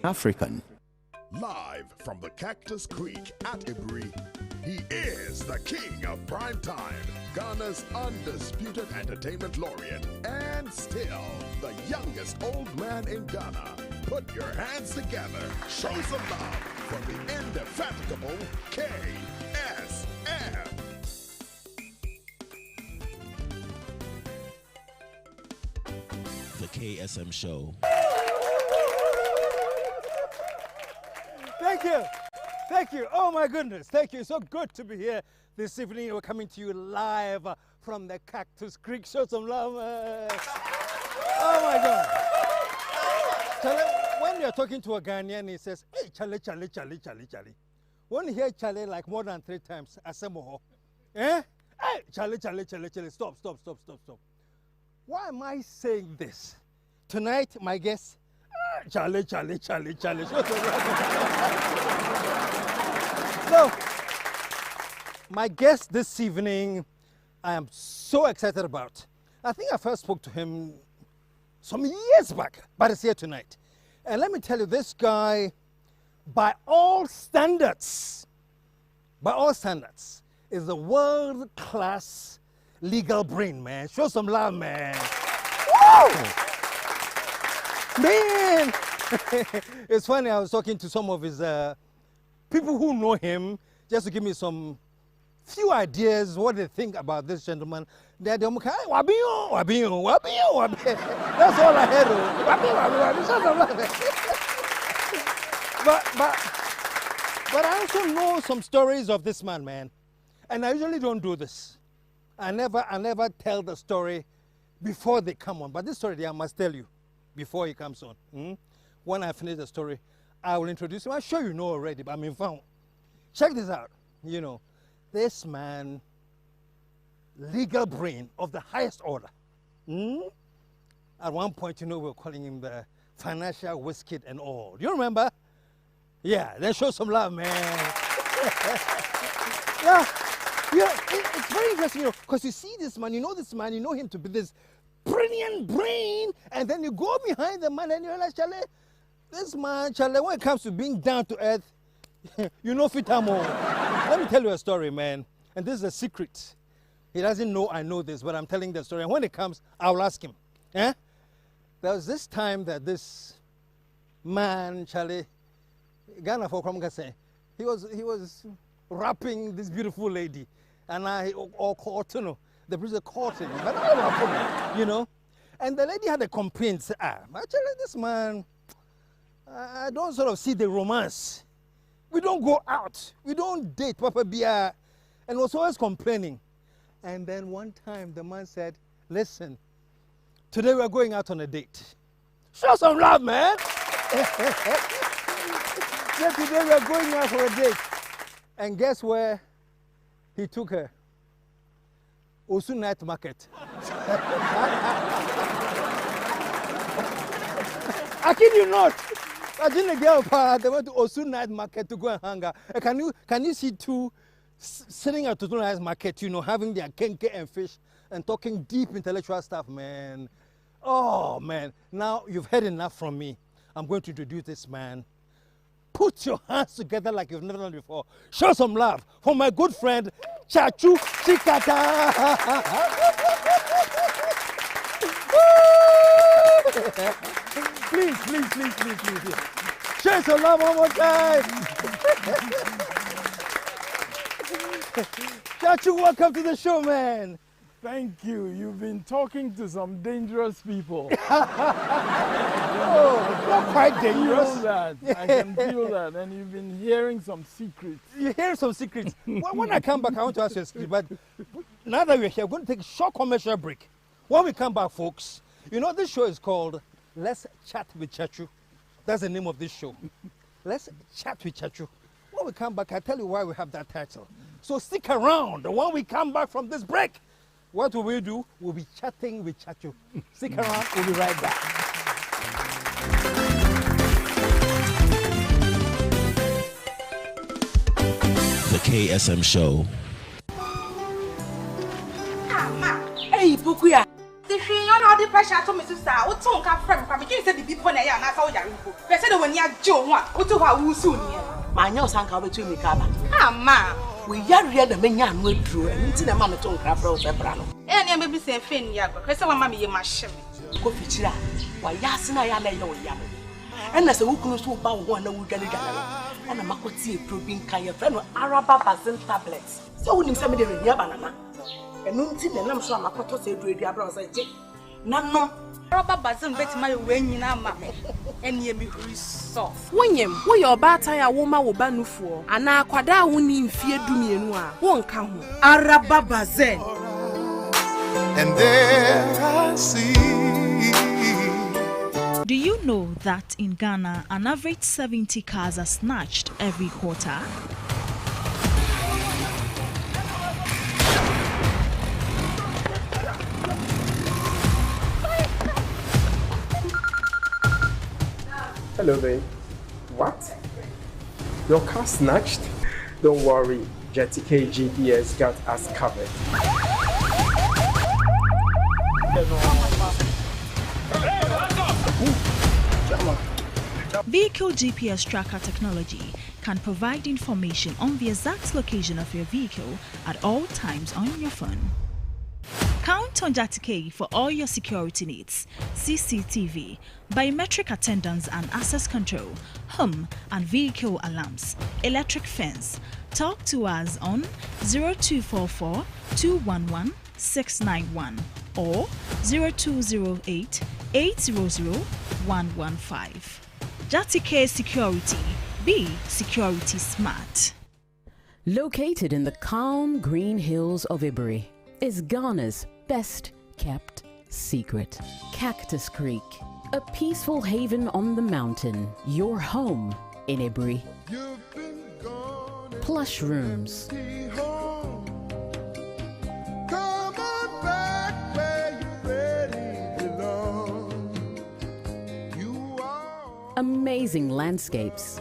African. Live from the Cactus Creek at Ibri, he is the king of prime time, Ghana's undisputed entertainment laureate, and still the youngest old man in Ghana. Put your hands together, show some love for the indefatigable KSM. The KSM Show. Thank you. Thank you. Oh, my goodness. Thank you. So good to be here this evening. We're coming to you live from the Cactus Creek. Show some love. Oh, my God. Charlie, when you're talking to a Ghanaian, he says, hey, Charlie, Charlie, Charlie, Charlie, Charlie. When you hear Charlie like more than 3 times, Asemoho, eh? Hey, Charlie, Charlie, Charlie, Charlie. Stop, stop, stop, stop, stop. Why am I saying this? Tonight, my guest, Charlie, Charlie, Charlie, Charlie. So, my guest this evening, I am so excited about. I think I first spoke to him some years back, but it's here tonight. And let me tell you, this guy, by all standards, is a world-class legal brain, man. Show some love, man. Woo! Man! It's funny, I was talking to some of his people who know him, just to give me some few ideas what they think about this gentleman. They're like, Wabio. That's all I heard. But I also know some stories of this man. And I usually don't do this. I never tell the story before they come on. But this story I must tell you before he comes on. When I finish the story, I will introduce him. I'm sure you know already, but I'm in found. Check this out. You know, this man, legal brain of the highest order. At one point, you know, we were calling him the financial whiz kid and all. Do you remember? Yeah, then show some love, man. Yeah, it's very interesting, you know, because you see this man, you know him to be this brilliant brain, and then you go behind the man and you realize, Charlie, this man, Charlie, when it comes to being down to earth, you know Fitamo. Let me tell you a story, man, and this is a secret. He doesn't know I know this, but I'm telling the story, and when it comes, I'll ask him. There was this time that this man, Charlie, Ghana for Kromgase, he was rapping this beautiful lady, and all caught, you know, the priest caught him, but I don't know, you know. And the lady had a complaint, say, actually this man, I don't sort of see the romance. We don't go out, we don't date, Papa Bia, and was always complaining. And then one time the man said, listen, today we're going out on a date. Show some love, man. Yeah, today we're going out for a date. And guess where he took her? Osu Night Market. I kid you not. I didn't get up. They went to Osu Night Market to go and hang out. Can you see two sitting at Osu Night Market, you know, having their kenke and fish and talking deep intellectual stuff, man. Oh, man. Now you've heard enough from me. I'm going to introduce this man. Put your hands together like you've never done before. Show some love for my good friend, TsaTsu Tsikata. Please. Show some love one more time. TsaTsu, welcome to the show, man. Thank you. You've been talking to some dangerous people. Oh, not quite dangerous. I can feel that. And you've been hearing some secrets. You hear some secrets. When I come back, I want to ask you a secret. But now that we're here, we're going to take a short commercial break. When we come back, folks, you know, this show is called Let's Chat with TsaTsu. That's the name of this show. Let's Chat with TsaTsu. When we come back, I'll tell you why we have that title. So stick around. When we come back from this break, what will we do? We'll be chatting with TsaTsu. Stick around, we'll be right back. The KSM Show. Hey, Bukuya. The thing on How the pressure to me sister, what tongue come from? You said the people na ya na sa o yare ko. Be say the when ya jo ho a, o to ha wo su ni. Ma nya osanka betu mi ka ba. Ah ma. We yare na menya anu aduro, nti na ma me to nkra fra o se bra no. E na be bi se fe ni ya gba. Kwese wa ma me ye ma hye me. Ko fichira, wa ya se na ya na ye o ya me. Ena se wukunu so ba wo na wo dwane dwane no. Ena makoti e probin kan ye fra no Araba Basin tablets. So wonim se me de renia banana. Enu nti na nam so amakoto se edu abra o se je. Nanom Araba Basin betima ye wanyina ma me. Ene ye me huri soft. Wonyem, wo your bata ya wo ma wo ba nufuo. Ana akwada wo ni mfie dumienu a, wo nka ho. Araba Basin. And there I see. Do you know that in Ghana, an average 70 cars are snatched every quarter? Hello, babe. What? Your car snatched? Don't worry, Jetty K GPS got us covered. Vehicle GPS tracker technology can provide information on the exact location of your vehicle at all times on your phone. Count on JATK for all your security needs: CCTV, biometric attendance and access control, home and vehicle alarms, electric fence. Talk to us on 0244 211 691 or 0208 800 115. JATK Security. Be security smart. Located in the calm green hills of Ibury is Ghana's best kept secret. Cactus Creek, a peaceful haven on the mountain, your home in Ibury. Plush rooms, amazing landscapes,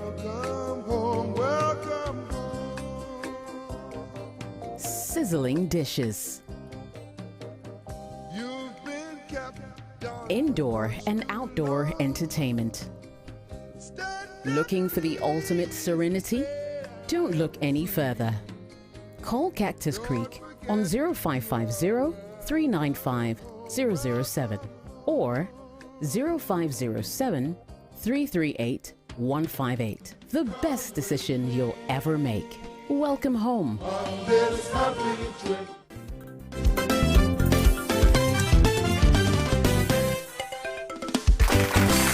sizzling dishes, indoor and outdoor entertainment. Looking for the ultimate serenity? Don't look any further. Call Cactus Creek on 0550 395 007 or 0507 338 158. The best decision you'll ever make. Welcome home.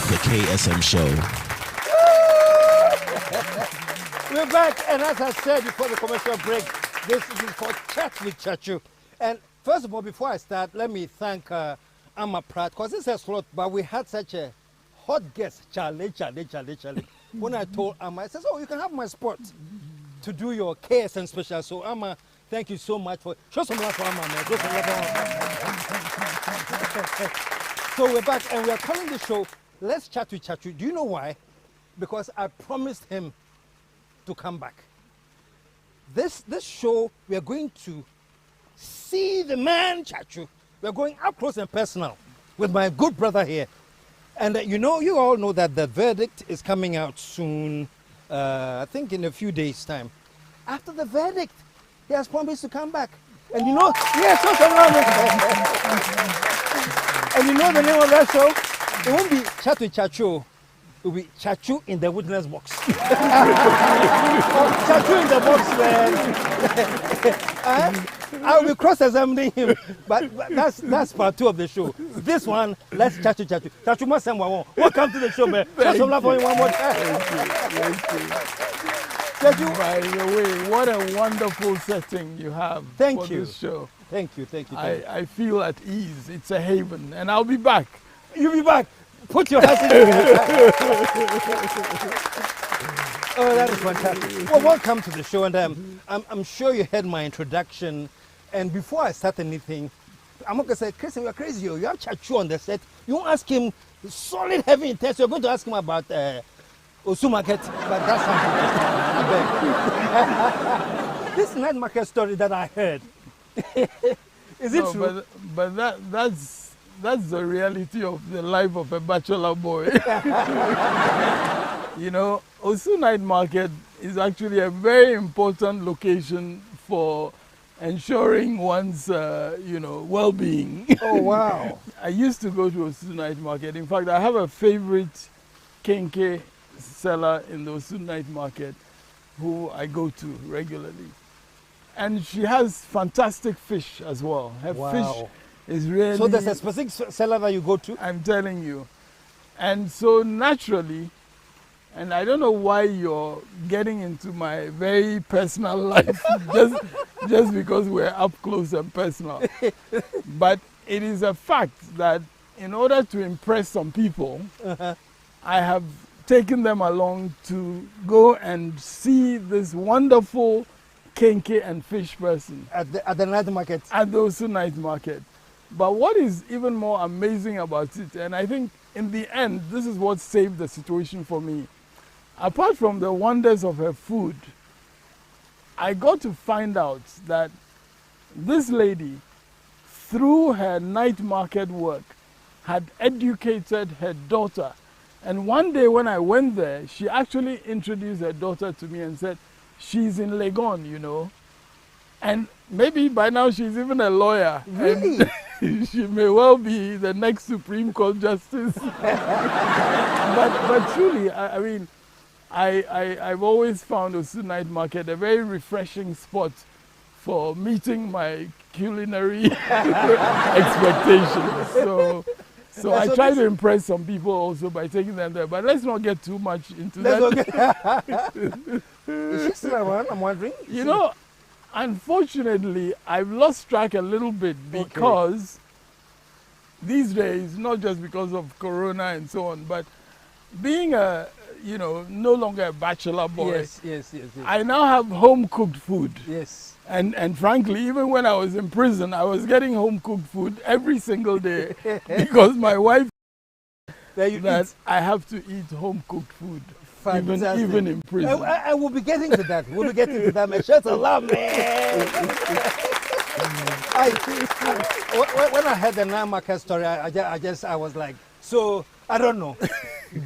The KSM Show. We're back, and as I said before the commercial break, this is called Chat with TsaTsu. And first of all, before I start, let me thank Amma Pratt, because this is a slot, but we had such a hot guest, Charlie. When I told Amma, I said, oh, you can have my spot to do your KSM special. So Amma, thank you so much for, show some love for Amma, man. Show some love for Amma. So we're back, and we are calling the show, Let's Chat with TsaTsu. Do you know why? Because I promised him to come back. This show, we are going to see the man TsaTsu. We are going up close and personal with my good brother here. And you all know that the verdict is coming out soon, I think in a few days' time. After the verdict, he has promised to come back. And yes, and you know the name of that show? It won't be Chat with TsaTsu. It will be TsaTsu in the witness box. TsaTsu in the box, man. I will be cross-examining him, but that's part 2 of the show. This one, let's chat to TsaTsu. TsaTsu must send one. Welcome to the show, man. Just some love for you one more time. TsaTsu, by the way, what a wonderful setting you have for this show. Thank you. I feel at ease. It's a haven, and I'll be back. You'll be back. Put your hands in your Oh, that is fantastic. Well, welcome to the show, and I'm sure you heard my introduction. And before I start anything, I'm not going to say, Christian, you're crazy. You have TsaTsu on the set. You won't ask him solid, heavy intense. You're going to ask him about Osu Market, but that's not this night market story that I heard. Is it true? But that's the reality of the life of a bachelor boy. You know, Osu Night Market is actually a very important location for ensuring one's, well-being. Oh, wow. I used to go to Osu Night Market. In fact, I have a favorite kenke seller in the Osu Night Market who I go to regularly. And she has fantastic fish as well. Her fish is really... So there's a specific seller that you go to? I'm telling you. And so naturally, and I don't know why you're getting into my very personal life just because we're up close and personal. But it is a fact that in order to impress some people, I have taken them along to go and see this wonderful kenke and fish person. At the night market? At the Osu Night Market. But what is even more amazing about it, and I think in the end, this is what saved the situation for me. Apart from the wonders of her food, I got to find out that this lady, through her night market work, had educated her daughter. And one day when I went there, she actually introduced her daughter to me and said, she's in Legon, you know. And maybe by now she's even a lawyer. Really? And she may well be the next Supreme Court Justice. but truly, I mean, I've always found Osu Night Market a very refreshing spot for meeting my culinary expectations. So I try to impress some people also by taking them there. But let's not get too much into that. Is she still around? I'm wondering. You know, unfortunately, I've lost track a little bit because these days, not just because of Corona and so on, but being no longer a bachelor boy. Yes. I now have home-cooked food. Yes. And frankly, even when I was in prison, I was getting home-cooked food every single day because my wife that I have to eat home-cooked food. Even in prison. I will be getting to that. We'll be getting to that, man. Shut up, man. When I heard the night market story, I was like, so, I don't know.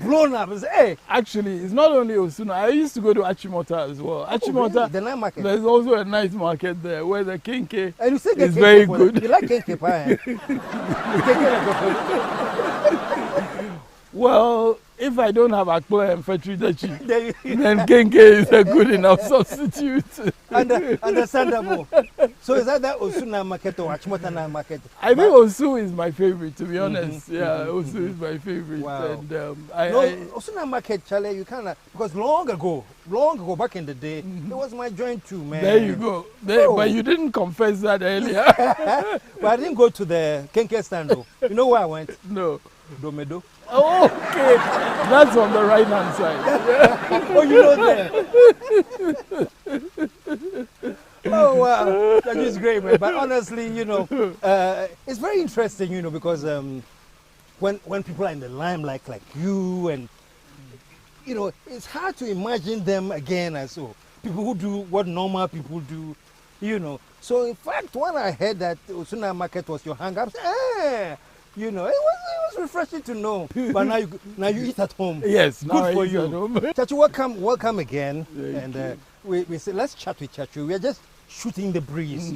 Blown up. Hey. Actually, it's not only Osuna. I used to go to Achimota as well. Achimota, really? The night market. There's also a night market there where the kenke is very good. You like kenke pie? Well, if I don't have akpla and fetridachi, then kenke is a good enough substitute. Understandable. So is that Osu market or Achimota night market? I think Osu is my favorite, to be honest. Osu is my favorite. Wow. And, Osu market, Charlie, you kind of, because long ago, back in the day, it was my joint too, man. There you go. But you didn't confess that earlier. But I didn't go to the kenke stand though. You know where I went? No. Domedo. Oh, okay. That's on the right-hand side. Oh, you know that. Oh, wow. That is great, man. But honestly, it's very interesting, because when people are in the limelight like you and, it's hard to imagine them again as people who do what normal people do, So, in fact, when I heard that Osu Night Market was your hang-up, it was refreshing to know. But now you eat at home. Yes, good for you. TsaTsu, welcome again. Thank you. We say let's chat with TsaTsu. We are just shooting the breeze,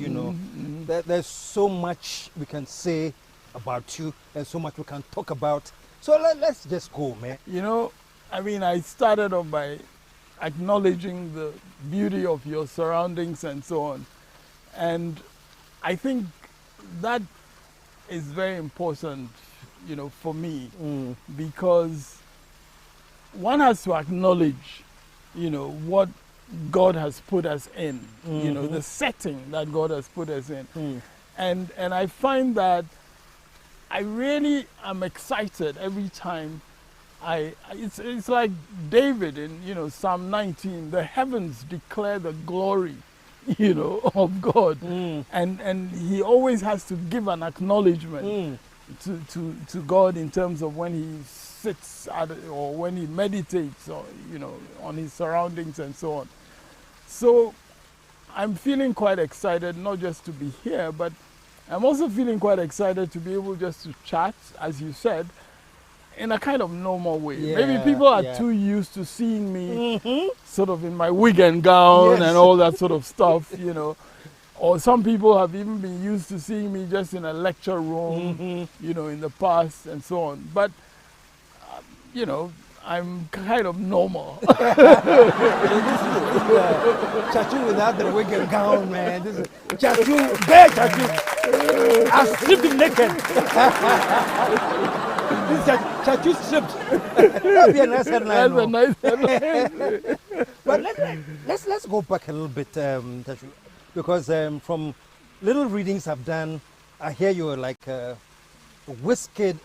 There's so much we can say about you and so much we can talk about. So let's just go, man. I started off by acknowledging the beauty of your surroundings and so on. And I think that is very important, for me, because one has to acknowledge, what God has put us in, the setting that God has put us in. And I find that I really am excited every time it's like David in, Psalm 19, the heavens declare the glory of God. And he always has to give an acknowledgement to God in terms of when he sits or when he meditates or, on his surroundings and so on. So I'm feeling quite excited, not just to be here, but I'm also feeling quite excited to be able just to chat, as you said, in a kind of normal way. Maybe people are too used to seeing me sort of in my wig and gown and all that sort of stuff, you know. Or some people have even been used to seeing me just in a lecture room, you know, in the past and so on. But, you know, I'm kind of normal. TsaTsu without the wig and gown, man. This is TsaTsu, bare TsaTsu. I stripped him naked. This is TsaTsu stripped. That'd be a nice headline. That's a nice headline. But let's go back a little bit, TsaTsu, because from little readings I've done, I hear you were like a whiz kid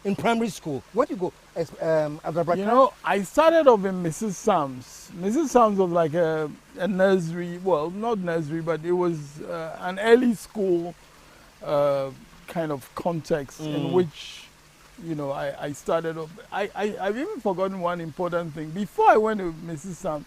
in primary school. Where do you go? You know, I started off in Mrs. Sam's. Mrs. Sam's was like a nursery, well, not nursery, but it was an early school kind of context in which, you know, I started off. I've even forgotten one important thing. Before I went to Mrs. Sam's,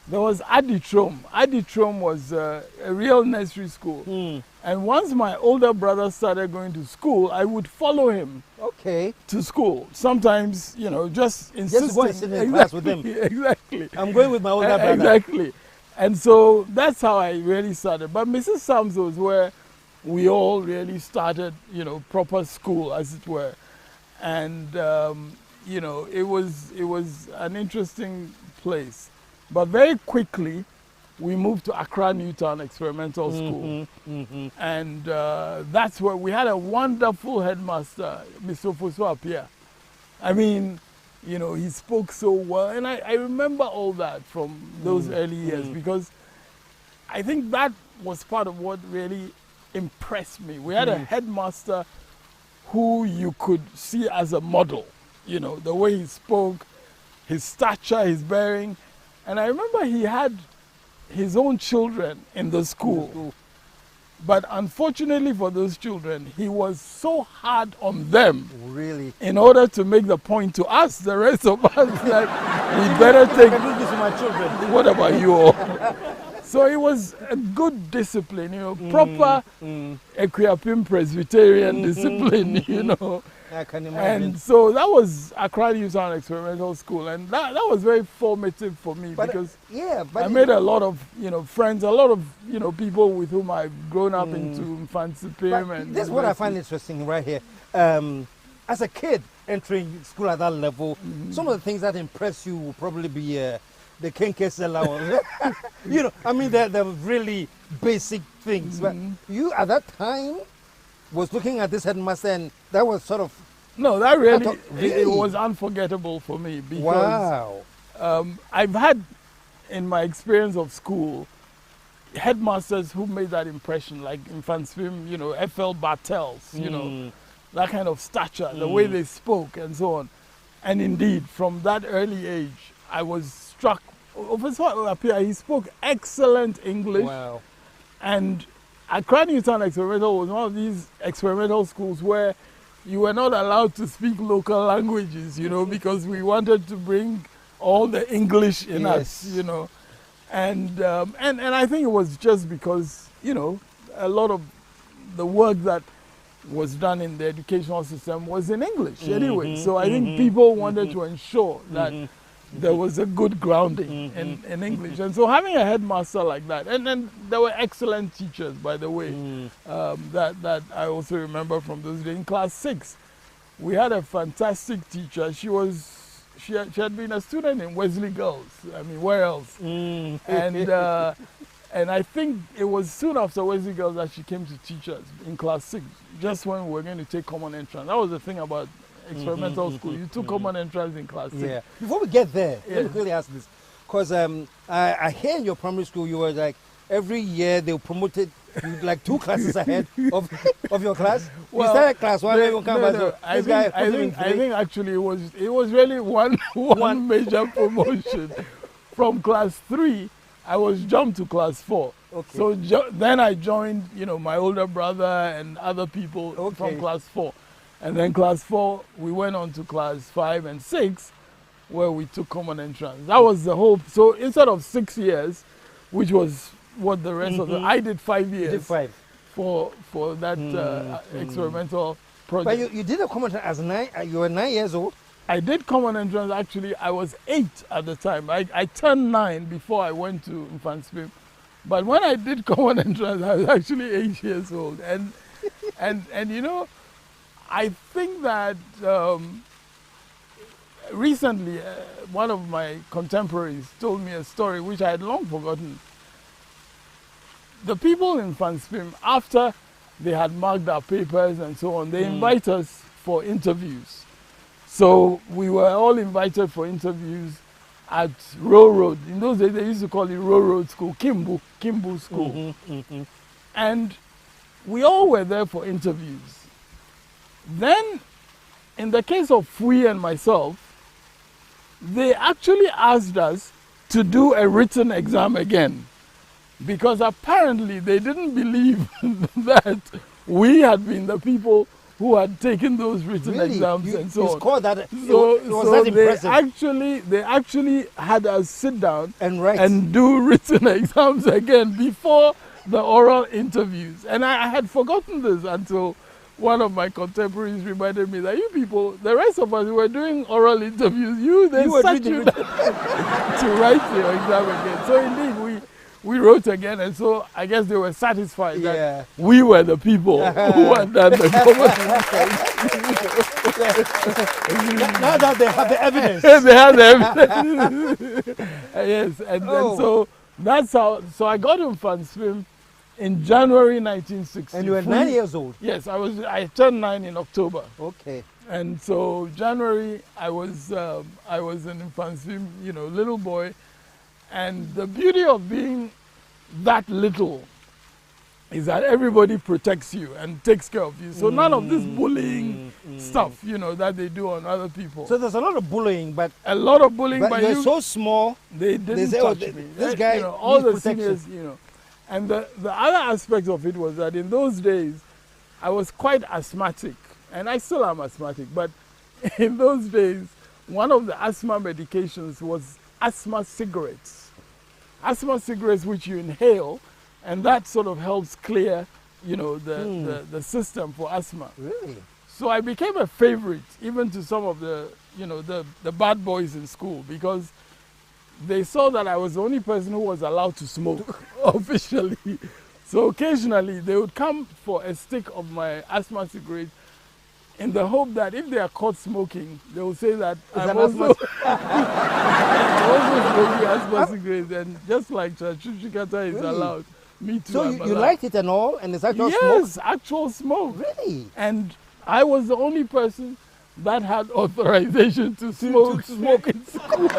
there was Aditrom. Aditrom was a real nursery school. And once my older brother started going to school, I would follow him to school. Sometimes, you know, just insisting. Just go and sit in class with him. Exactly. I'm going with my older brother. Exactly. And so that's how I really started. But Mrs. Sam's was where we all really started, you know, proper school, as it were. And, you know, it was an interesting place. But very quickly, we moved to Accra Newtown Experimental School. And that's where we had a wonderful headmaster, Mr. Fosu Apia. I mean, you know, he spoke so well. And I remember all that from those early years because I think that was part of what really impressed me. We had a headmaster who you could see as a model, you know, the way he spoke, his stature, his bearing. And I remember he had his own children in the school. But unfortunately for those children, he was so hard on them. Really? In order to make the point to us, the rest of us, like, we better take... I do this to my children. What about you all? So it was a good discipline, you know, proper Equiapim Presbyterian discipline, you know. I can imagine. And so that was Accra Newtown Experimental School, and that was very formative for me because I made a lot of, you know, friends, a lot of, you know, people with whom I've grown up into Infantsipim. And this is what I find interesting right here. As a kid entering school at that level, some of the things that impress you will probably be the Kenke allowance. You know, I mean, they're really basic things. But you, at that time, was looking at this headmaster, and that was sort of... No, that really, it was unforgettable for me because I've had, in my experience of school, headmasters who made that impression, like Infantsipim, you know, F.L. Bartels, you know, that kind of stature, the way they spoke and so on. And indeed, from that early age, I was struck. He spoke excellent English. Wow. And Accra Newtown Experimental was one of these experimental schools where you were not allowed to speak local languages, you know, because we wanted to bring all the English in us, you know. And I think it was just because, you know, a lot of the work that was done in the educational system was in English anyway. So I think people wanted to ensure that there was a good grounding in English. And so having a headmaster like that, and then there were excellent teachers, by the way, that I also remember from those days. In class 6, we had a fantastic teacher. She had been a student in Wesley Girls. I mean, where else? And I think it was soon after Wesley Girls that she came to teach us in class 6, just when we were going to take common entrance. That was the thing about experimental school. You took common entrance in class 6. Yeah. Before we get there, let me quickly ask this. Because I hear in your primary school you were like, every year they promoted you like 2 classes ahead of your class. Well, you started class 1, everyone come back. I think actually it was really one major promotion. From class 3, I was jumped to class 4. Okay. So then I joined, you know, my older brother and other people from class 4. And then class 4, we went on to class 5 and 6, where we took common entrance. That was the whole. So instead of 6 years, which was what the rest of the, I did 5 years. You did 5. for that experimental project. But you did a common entrance as you were 9 years old? I did common entrance, actually. I was 8 at the time. I turned 9 before I went to Infantswim. But when I did common entrance, I was actually 8 years old. And you know, I think that recently one of my contemporaries told me a story which I had long forgotten. The people in Infantswim, after they had marked our papers and so on, they invite us for interviews. So we were all invited for interviews at Row Road. In those days, they used to call it Row Road School, Kimbu School. And we all were there for interviews. Then, in the case of Fui and myself, they actually asked us to do a written exam again, because apparently they didn't believe that we had been the people who had taken those written exams and so on. Scored that, So, it was that impressive. they actually had us sit down and write and do written exams again before the oral interviews. And I had forgotten this until one of my contemporaries reminded me that you people, the rest of us, were doing oral interviews. They sat you down to write your exam again. So indeed, we wrote again, and so I guess they were satisfied that we were the people who had done the Now that they have the evidence. They have the evidence. Yes, and then so that's how. So I got in Infantswim in January 1960. And you were 9 years old? Yes, I turned 9 in October. Okay. And so January I was in Infantswim, you know, little boy. And the beauty of being that little is that everybody protects you and takes care of you. So none of this bullying stuff, you know, that they do on other people. So there's a lot of bullying, but a lot of bullying, but you're so small. They didn't touch me. This guy, you know, all the protection. seniors, you know. And the other aspect of it was that in those days, I was quite asthmatic, and I still am asthmatic. But in those days, one of the asthma medications was asthma cigarettes. Asthma cigarettes which you inhale, and that sort of helps clear, you know, the system for asthma. Really? So I became a favorite, even to some of the, you know, the bad boys in school, because they saw that I was the only person who was allowed to smoke officially. So occasionally they would come for a stick of my asthma cigarette, in the hope that if they are caught smoking, they will say that I'm also smoking asthma cigarettes, and just like TsaTsu Tsikata is allowed, me too. So you liked it and all, and it's actual smoke? Yes, actual smoke. Really? And I was the only person that had authorization to smoke in school.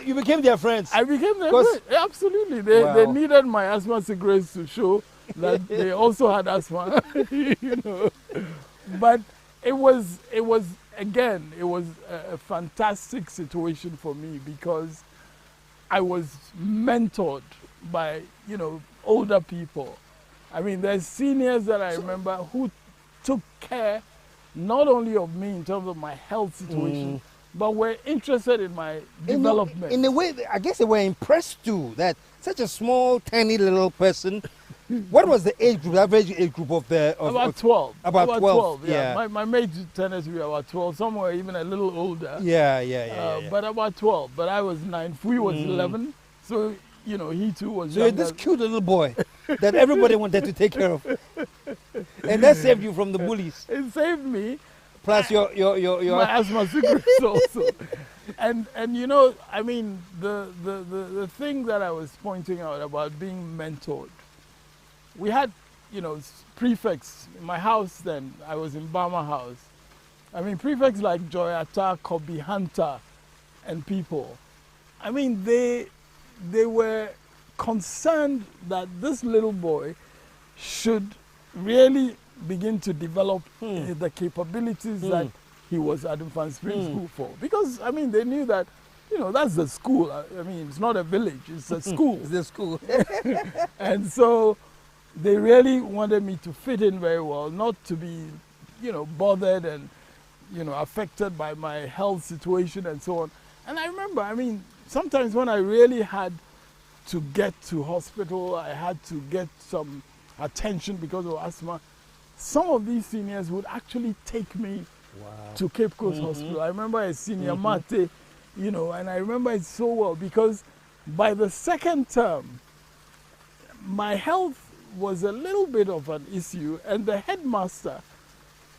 You became their friends. I became their friends. Absolutely. They needed my asthma cigarettes to show that they also had asthma. You know. But it was a fantastic situation for me, because I was mentored by, you know, older people. I mean, there's seniors that I remember who took care not only of me in terms of my health situation, but were interested in my development. In a way, I guess they were impressed too, that such a small, tiny little person. What was the age group, the average age group of the... about 12. About 12, yeah. My mates tended to be about 12. Some were even a little older. Yeah. But about 12. But I was 9. Fui was 11. So, you know, he too was So you're this cute little boy that everybody wanted to take care of. And that saved you from the bullies. It saved me. Plus your my asthma cigarettes also. And you know, I mean, the thing that I was pointing out about being mentored, we had, you know, prefects in my house then. I was in Bama House. I mean, prefects like Joyata, Kobe Hunter, and people. I mean, they were concerned that this little boy should really begin to develop the capabilities that he was at Infantswim School for. Because, I mean, they knew that, you know, that's the school. I mean, it's not a village, it's a school. It's the school. And so they really wanted me to fit in very well, not to be, you know, bothered and, you know, affected by my health situation and so on. And I remember, I mean, sometimes when I really had to get to hospital. I had to get some attention because of asthma. Some of these seniors would actually take me to Cape Coast Hospital. I remember a senior, Mate, you know, and I remember it so well because by the second term, my health was a little bit of an issue, and the headmaster,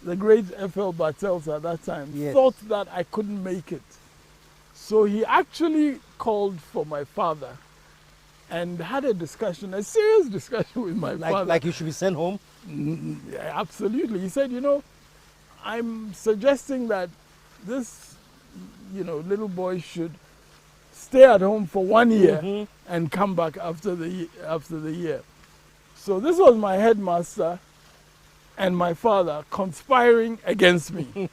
the great F.L. Bartels at that time, thought that I couldn't make it. So he actually called for my father and had a discussion, a serious discussion with my father. Like you should be sent home? Absolutely. He said, you know, I'm suggesting that this, you know, little boy should stay at home for 1 year and come back after the year. So this was my headmaster and my father conspiring against me.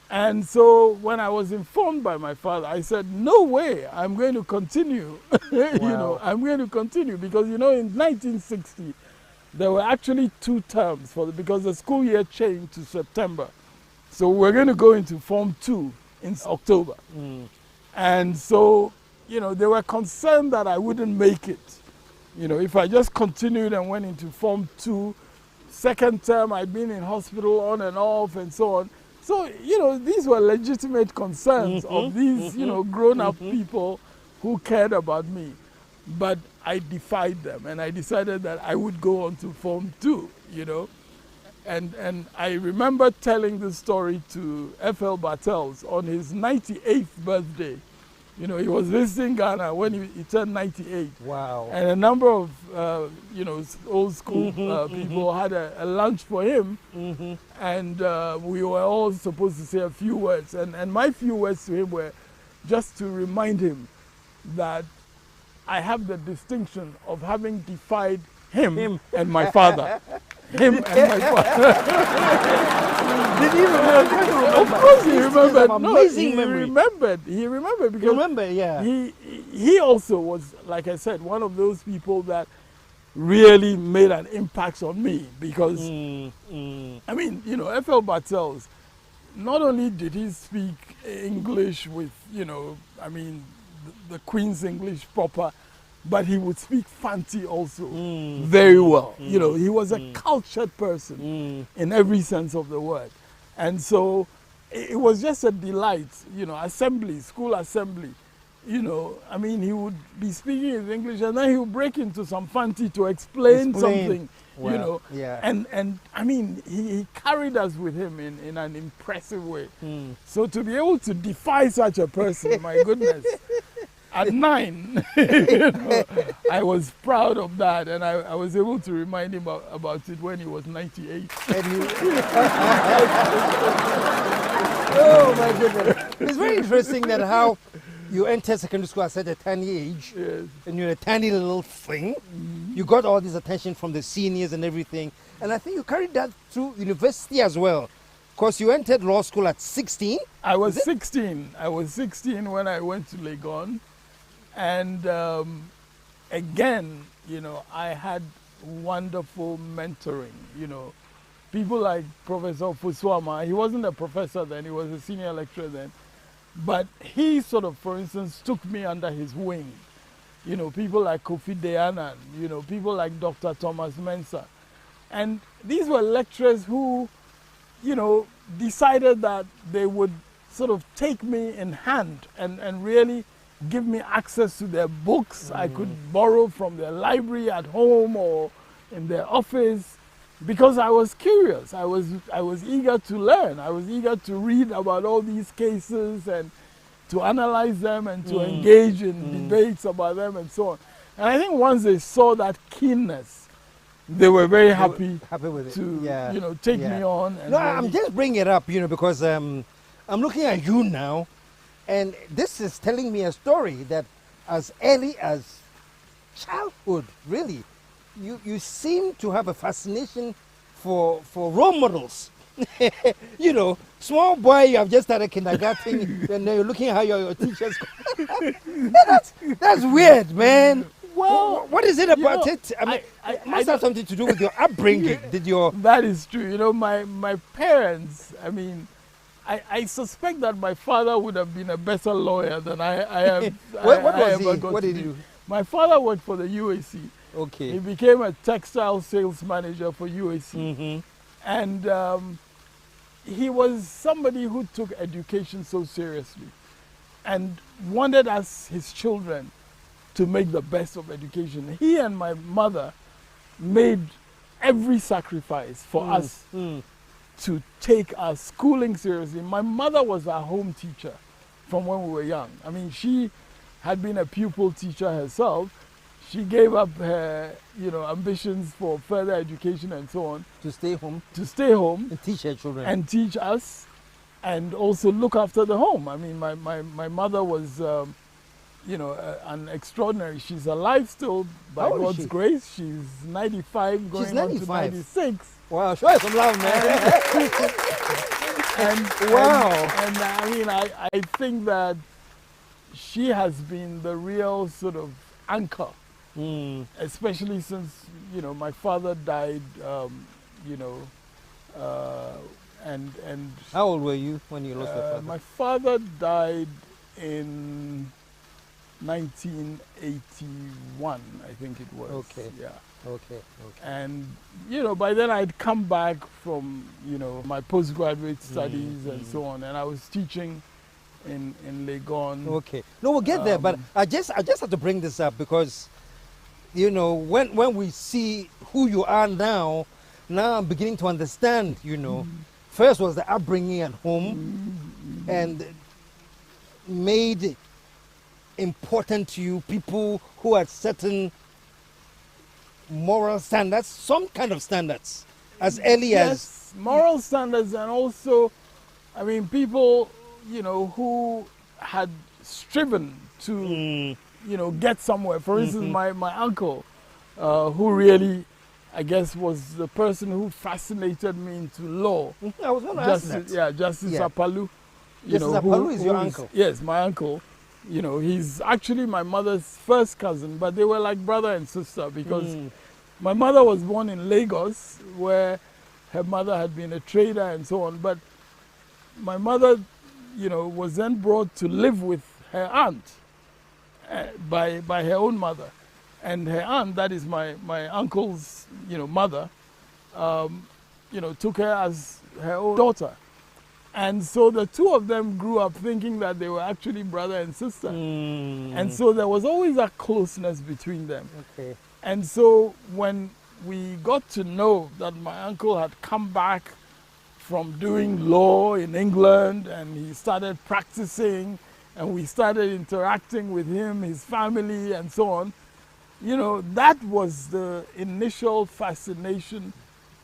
And so when I was informed by my father, I said, no way, I'm going to continue. You know, I'm going to continue because, you know, in 1960, there were actually 2 terms because the school year changed to September. So we're going to go into Form 2 in October. And so, you know, they were concerned that I wouldn't make it. You know, if I just continued and went into Form 2, second term, I'd been in hospital on and off and so on. So, you know, these were legitimate concerns of these, you know, grown-up people who cared about me. But I defied them, and I decided that I would go on to Form 2, you know. And I remember telling this story to F.L. Bartels on his 98th birthday. You know, he was visiting Ghana when he turned 98. Wow. And a number of, you know, old school people had a lunch for him. And we were all supposed to say a few words. And my few words to him were just to remind him that I have the distinction of having defied him and my father. Him and my father. Did he remember? Of course he remembered. Amazing memory. He remembered because he also was, like I said, one of those people that really made an impact on me because, I mean, you know, F.L. Bartels, not only did he speak English with, you know, I mean, the Queen's English proper, but he would speak Fanti also very well. You know, he was a cultured person in every sense of the word. And so it was just a delight, you know, school assembly. You know, I mean, he would be speaking in English and then he would break into some Fanti to explain something, you know. And I mean, he carried us with him in an impressive way. So to be able to defy such a person, my goodness. At 9, you know, I was proud of that, and I was able to remind him about it when he was 98. Oh my goodness. It's very interesting that how you entered secondary school at a tiny age, and you're a tiny little thing. You got all this attention from the seniors and everything, and I think you carried that through university as well. Because you entered law school at 16? I was 16. I was 16 when I went to Legon. And again, you know, I had wonderful mentoring, you know. People like Professor Fuswama, he wasn't a professor then, he was a senior lecturer then. But he sort of, for instance, took me under his wing. You know, people like Kofi Deyanan, you know, people like Dr. Thomas Mensah. And these were lecturers who, you know, decided that they would sort of take me in hand and really give me access to their books. I could borrow from their library at home or in their office because I was curious. I was eager to learn. I was eager to read about all these cases and to analyze them and to engage in debates about them and so on. And I think once they saw that keenness, they were very happy with it. To you know, take me on. And no, I'm just bringing it up, you know, because I'm looking at you now. And this is telling me a story that as early as childhood, really, you seem to have a fascination for role models. You know, small boy, you have just started kindergarten, and you're looking at how your teachers. That's weird, man. Well, what is it about it? I mean, it must have something to do with your upbringing. That is true. You know, my parents, I mean, I suspect that my father would have been a better lawyer than I am. What was he? What did he do? My father worked for the UAC. Okay. He became a textile sales manager for UAC. And he was somebody who took education so seriously and wanted us, his children, to make the best of education. He and my mother made every sacrifice for us to take our schooling seriously. My mother was our home teacher from when we were young. I mean, she had been a pupil teacher herself. She gave up her, ambitions for further education and so on. To stay home. To stay home. And teach her children. And teach us, and also look after the home. I mean, my mother was, an extraordinary. She's alive still, by God's grace. She's 95, going on to 96. Wow, show us some love, man. And I mean, I think that she has been the real sort of anchor, especially since, my father died, and how old were you when you lost your father? My father died in 1981, I think it was. Okay. Yeah. Okay. And, by then I'd come back from, my postgraduate studies and so on, and I was teaching in Legon. Okay. No, we'll get there, but I just have to bring this up because, when we see who you are now I'm beginning to understand, First was the upbringing at home and made important to you people who had certain moral standards, some kind of standards, as early as... moral standards, and also, I mean, people, who had striven to, get somewhere. For instance, my uncle, who really, I guess, was the person who fascinated me into law. I was going to ask that. Yeah, Justice Apalu. Justice Apalu is your uncle? Yes, my uncle. He's actually my mother's first cousin, but they were like brother and sister because my mother was born in Lagos, where her mother had been a trader and so on. But my mother, was then brought to live with her aunt by her own mother. And her aunt, that is my uncle's, mother, took her as her own daughter. And so the two of them grew up thinking that they were actually brother and sister. And so there was always a closeness between them. Okay. And so when we got to know that my uncle had come back from doing law in England and he started practicing and we started interacting with him, his family and so on, that was the initial fascination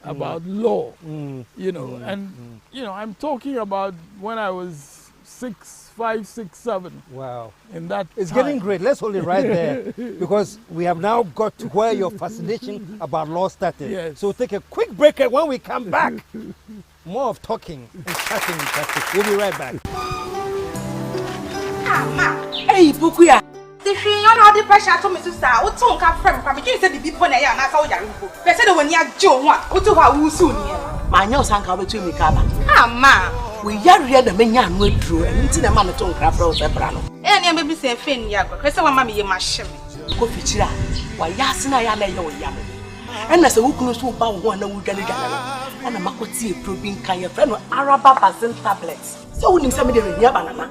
about law, and, I'm talking about when I was 5, 6, 7. Wow. In that It's time. getting great. Let's hold it right there because we have now got to where your fascination about law started. Yes. So take a quick break, and when we come back, more of talking and chatting. We'll be right back. Hey, Bukuya. The thing on the pressure to me sister, what tongue come from? You said the people there na so yarugo. They said when you Joe one, what to how soon here. My nyo sanka between me kaba. Ma. We yari the menya no dru, and nti na ma no tongue craft from Sebra no. Any baby say fin ya go. Kwese wa mama ye mashim. Ko fichira, wa yasina ya na yo yam. And as a wukunu so ba wo na wudwane dwane no. Ana makoti e probing kan ye friend no Araba basin tablets. So wonim say me de rehia banana.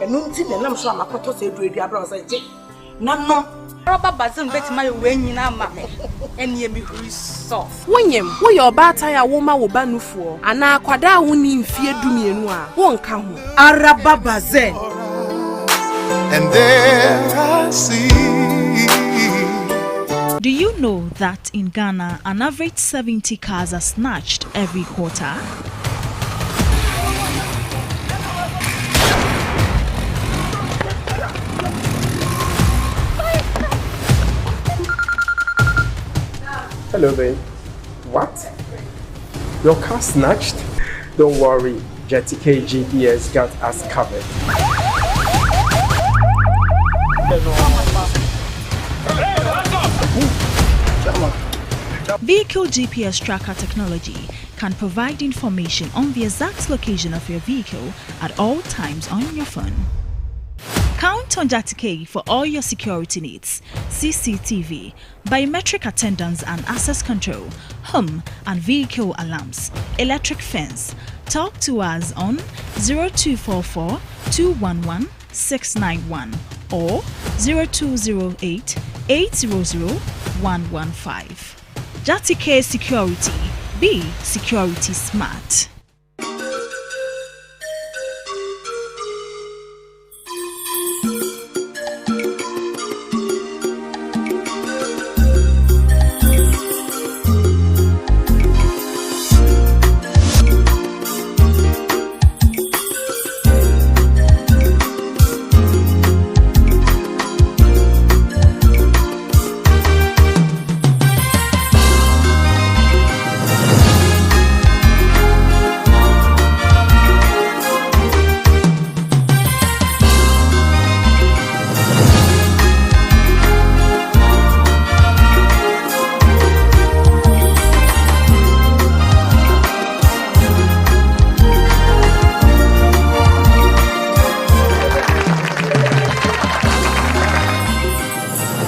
Enunti na nam so amakoto se dru edi abra say je. Nanom Araba basin betima ye we nyina ma me. Eni e mi huri soft. Wonyem, wo ye obata ya wo ma wo ba nufuo. Ana akwada wo ni mfie dumienu a wo nka ho. Araba basin. And there I see. Do you know that in Ghana, an average 70 cars are snatched every quarter? Hello, babe. What? Your car snatched? Don't worry, JTK GPS got us covered. Vehicle GPS tracker technology can provide information on the exact location of your vehicle at all times on your phone. Count on Jatike for all your security needs: CCTV, biometric attendance and access control, home and vehicle alarms, electric fence. Talk to us on 0244 211 691 or 0208 800 115. Jatike Security. Be security smart.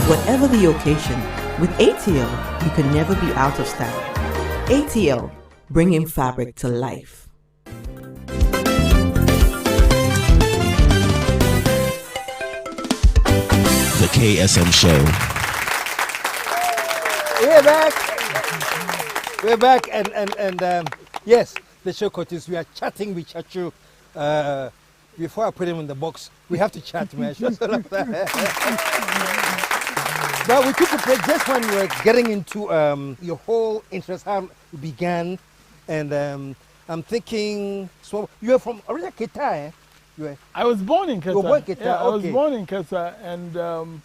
Whatever the occasion, with ATL, you can never be out of style. ATL, bringing fabric to life. The KSM Show. We're back. We're back, and yes, the show continues. We are chatting with TsaTsu. Before I put him in the box, we have to chat, man. But we took a break just when we were getting into your whole interest, how it began, and I'm thinking. So you are from originally Keta, eh? I was born in Keta. You were born in Keta, yeah, I was okay. born in Keta, and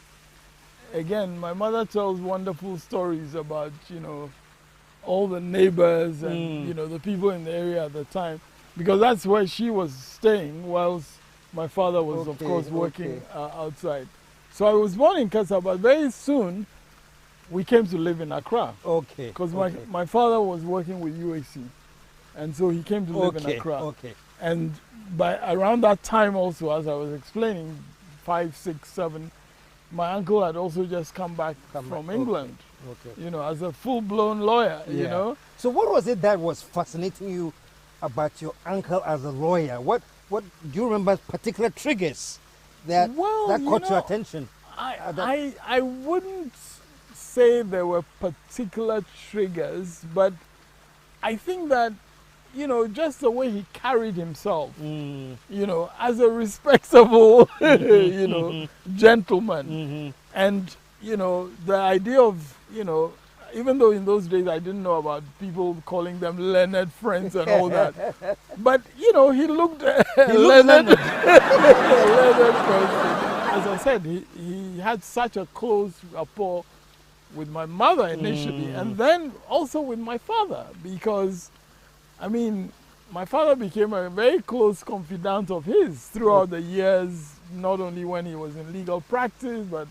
again, my mother tells wonderful stories about all the neighbors and the people in the area at the time, because that's where she was staying, whilst my father was, of course, working outside. So I was born in Kesa, but very soon we came to live in Accra. Okay. Because my father was working with UAC, and so he came to live in Accra. Okay. And by around that time also, as I was explaining, 5, 6, 7, my uncle had also just come back from England. Okay. As a full-blown lawyer. So what was it that was fascinating you about your uncle as a lawyer? What do you remember particular triggers that caught your attention? I wouldn't say there were particular triggers, but I think that, just the way he carried himself, as a respectable, gentleman. And, the idea of, even though in those days I didn't know about people calling them learned friends and all that, but he looked learned. Learned person. As I said, he had such a close rapport with my mother initially, and then also with my father, because my father became a very close confidant of his throughout the years, not only when he was in legal practice, but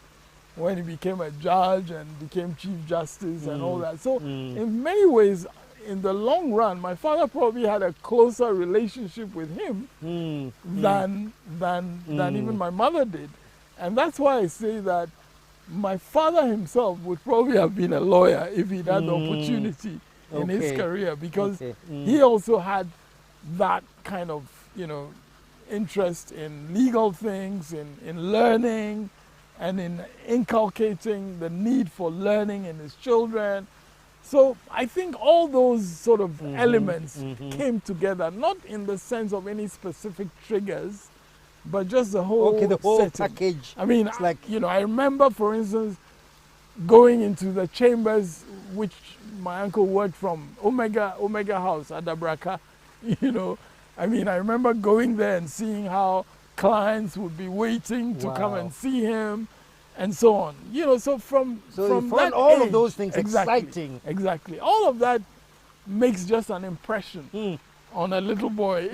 when he became a judge and became Chief Justice and all that. So in many ways, in the long run, my father probably had a closer relationship with him than even my mother did. And that's why I say that my father himself would probably have been a lawyer if he'd had the opportunity in his career, because he also had that kind of, interest in legal things, in learning, and in inculcating the need for learning in his children. So I think all those sort of elements came together, not in the sense of any specific triggers, but just the whole package. It's like, I remember, for instance, going into the chambers which my uncle worked from, Omega House at Dabraka. I remember going there and seeing how clients would be waiting to come and see him, and so on. So from that all age, of those things exciting. Exactly. All of that makes just an impression on a little boy,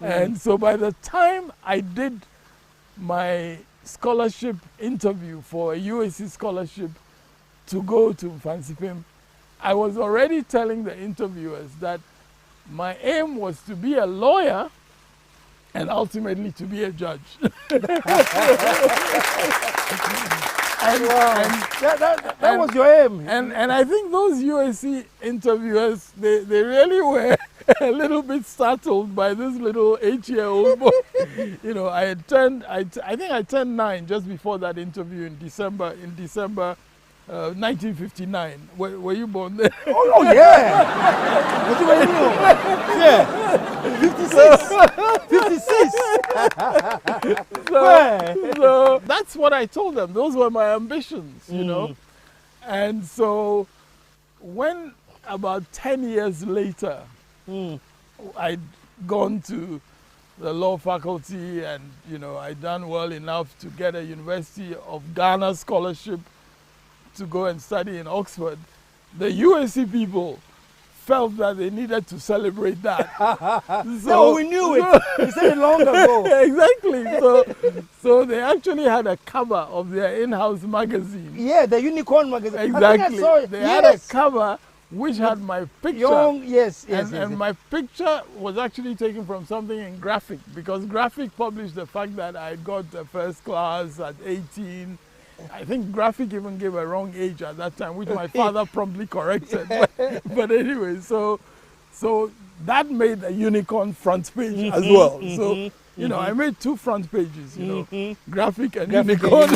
And so by the time I did my scholarship interview for a UAC scholarship to go to Fansipim, I was already telling the interviewers that my aim was to be a lawyer and ultimately to be a judge. That was your aim. And I think those USC interviewers, they really were a little bit startled by this little 8-year-old boy. You know, I think I turned 9 just before that interview in December 1959. Were you born there? Oh yeah. What do I know? Yeah. 56. So that's what I told them. Those were my ambitions, you know. And so when about 10 years later, I'd gone to the law faculty and, you know, I'd done well enough to get a University of Ghana scholarship to go and study in Oxford, the USC people felt that they needed to celebrate that. So we knew it. We said it long ago. Exactly. So they actually had a cover of their in-house magazine. Yeah, the Unicorn magazine. Exactly. They had a cover which had my picture. Yes. And my picture was actually taken from something in Graphic, because Graphic published the fact that I got a first class at 18. I think Graphic even gave a wrong age at that time, which my father promptly corrected. But anyway, so that made a Unicorn front page as well. So, you know, I made 2 front pages, you know, Graphic and Unicorn.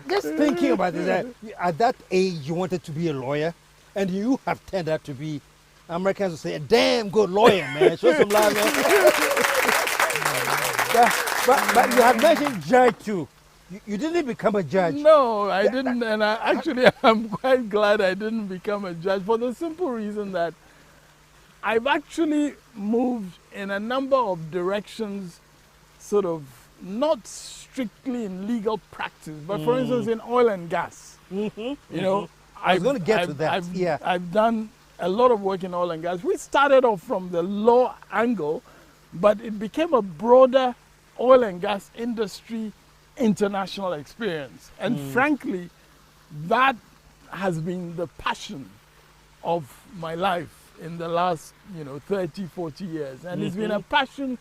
Just thinking about this, at that age you wanted to be a lawyer, and you have turned out to be, Americans will say, a damn good lawyer, man. Show some love, man. But you had mentioned judge too. You didn't become a judge. No, I didn't, and I'm quite glad I didn't become a judge, for the simple reason that I've actually moved in a number of directions, sort of not strictly in legal practice, but for instance in oil and gas. You know, I was going to get to that. I've done a lot of work in oil and gas. We started off from the law angle, but it became a broader oil and gas industry international experience. And frankly, that has been the passion of my life in the last, 30, 40 years. And it's been a passion.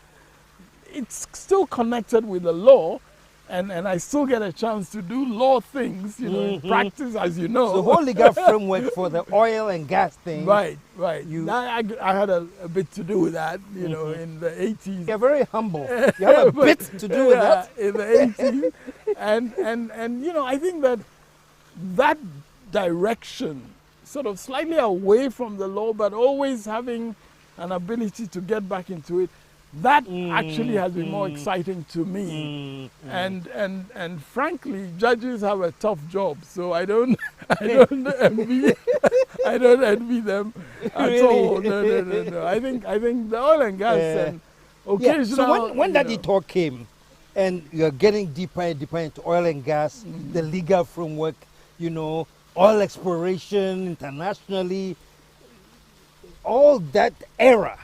It's still connected with the law, and I still get a chance to do law things, in practice, as you know. The whole legal framework for the oil and gas thing. Right. I had a bit to do with that, in the 80s. You're very humble. You have a bit to do with that. In the 80s. and I think that direction, sort of slightly away from the law, but always having an ability to get back into it, that actually has been more exciting to me. And frankly, judges have a tough job, so I don't envy them at all. No. I think the oil and gas and occasional. So when that talk came, and you're getting deeper and deeper into oil and gas, the legal framework, oil exploration internationally, all that era,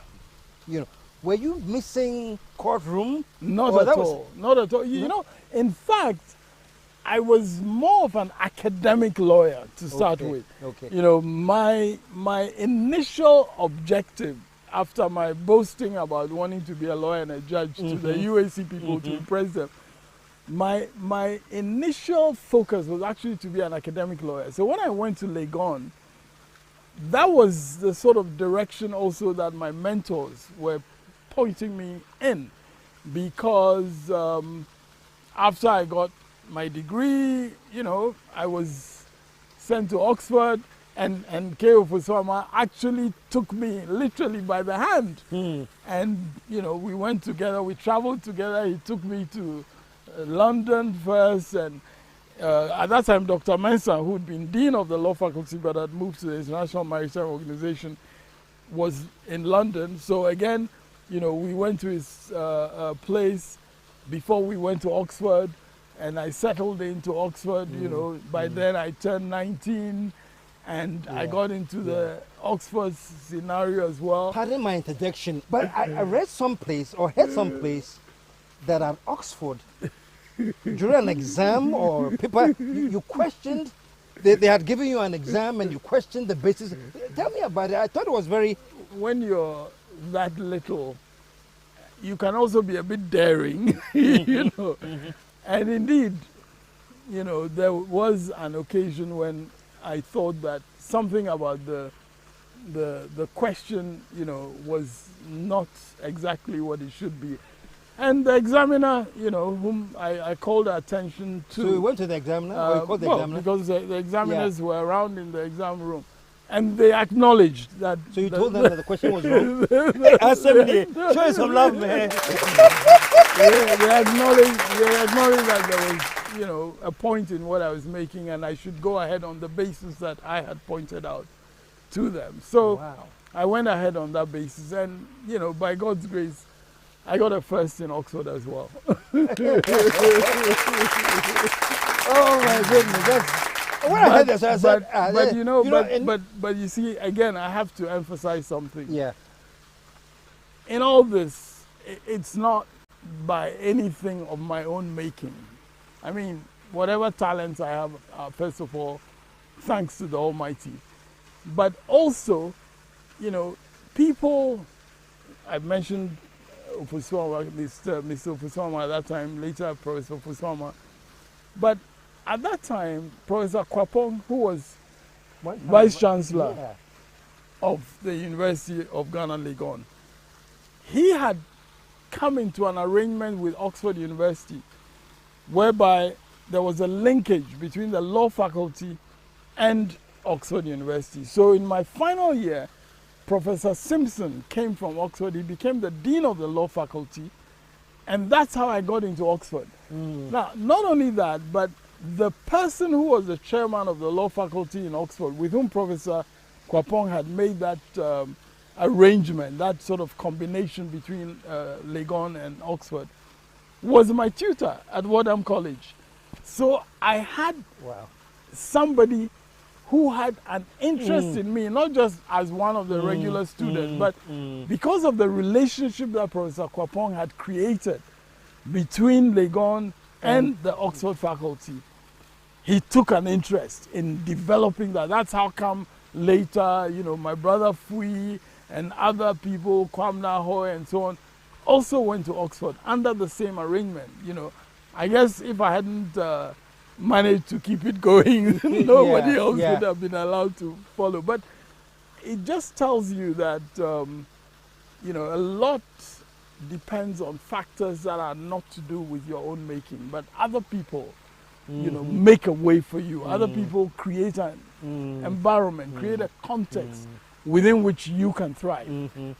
were you missing courtroom? Not at all. In fact, I was more of an academic lawyer to start with. Okay. My initial objective after my boasting about wanting to be a lawyer and a judge to the UAC people to impress them, my initial focus was actually to be an academic lawyer. So when I went to Legon, that was the sort of direction also that my mentors were pointing me in, because after I got my degree, I was sent to Oxford, and K.O. Fusama actually took me literally by the hand. And, we went together, we traveled together. He took me to London first, and at that time, Dr. Mensah, who had been Dean of the Law Faculty but had moved to the International Maritime Organization, was in London. So again, we went to his place before we went to Oxford, and I settled into Oxford. By then I turned 19, and I got into the Oxford scenario as well. Pardon my interjection, but I read someplace or heard someplace that at Oxford, during an exam or paper, you questioned, they had given you an exam and you questioned the basis. Tell me about it. I thought it was very when you're that little, you can also be a bit daring, you know. And indeed, you know, there was an occasion when I thought that something about the question, you know, was not exactly what it should be. And the examiner, you know, whom I called attention to. So you went to the examiner, or you called the examiner? Because the examiners were around in the exam room. And they acknowledged that. So you told them that the question was wrong? Answer me. Show us some love, man. They acknowledged that there was, you know, a point in what I was making, and I should go ahead on the basis that I had pointed out to them. So I went ahead on that basis, and, you know, by God's grace, I got a first in Oxford as well. Oh my goodness! When I heard this, I said, but you see, again, I have to emphasize something. Yeah. In all this, it's not by anything of my own making. I mean, whatever talents I have, first of all, thanks to the Almighty. But also, you know, people, I mentioned Mr. Ofuswama at that time, later Professor Ofuswama. But at that time, Professor Kwapong, who was Vice Chancellor of the University of Ghana, Legon, he had come into an arrangement with Oxford University whereby there was a linkage between the law faculty and Oxford University. So in my final year, Professor Simpson came from Oxford. He became the dean of the law faculty, and that's how I got into Oxford. Now, not only that, but the person who was the chairman of the law faculty in Oxford, with whom Professor Kwapong had made that arrangement, that sort of combination between Legon and Oxford, was my tutor at Wadham College. So I had somebody who had an interest in me, not just as one of the regular students, but because of the relationship that Professor Kwapong had created between Legon and the Oxford faculty. He took an interest in developing that. That's how come later, you know, my brother Fui and other people, Kwamna Hoy and so on, also went to Oxford under the same arrangement. You know, I guess if I hadn't managed to keep it going, nobody else would have been allowed to follow. But it just tells you that, you know, a lot depends on factors that are not to do with your own making, but other people, you know, make a way for you. Other people create an environment, create a context within which you can thrive.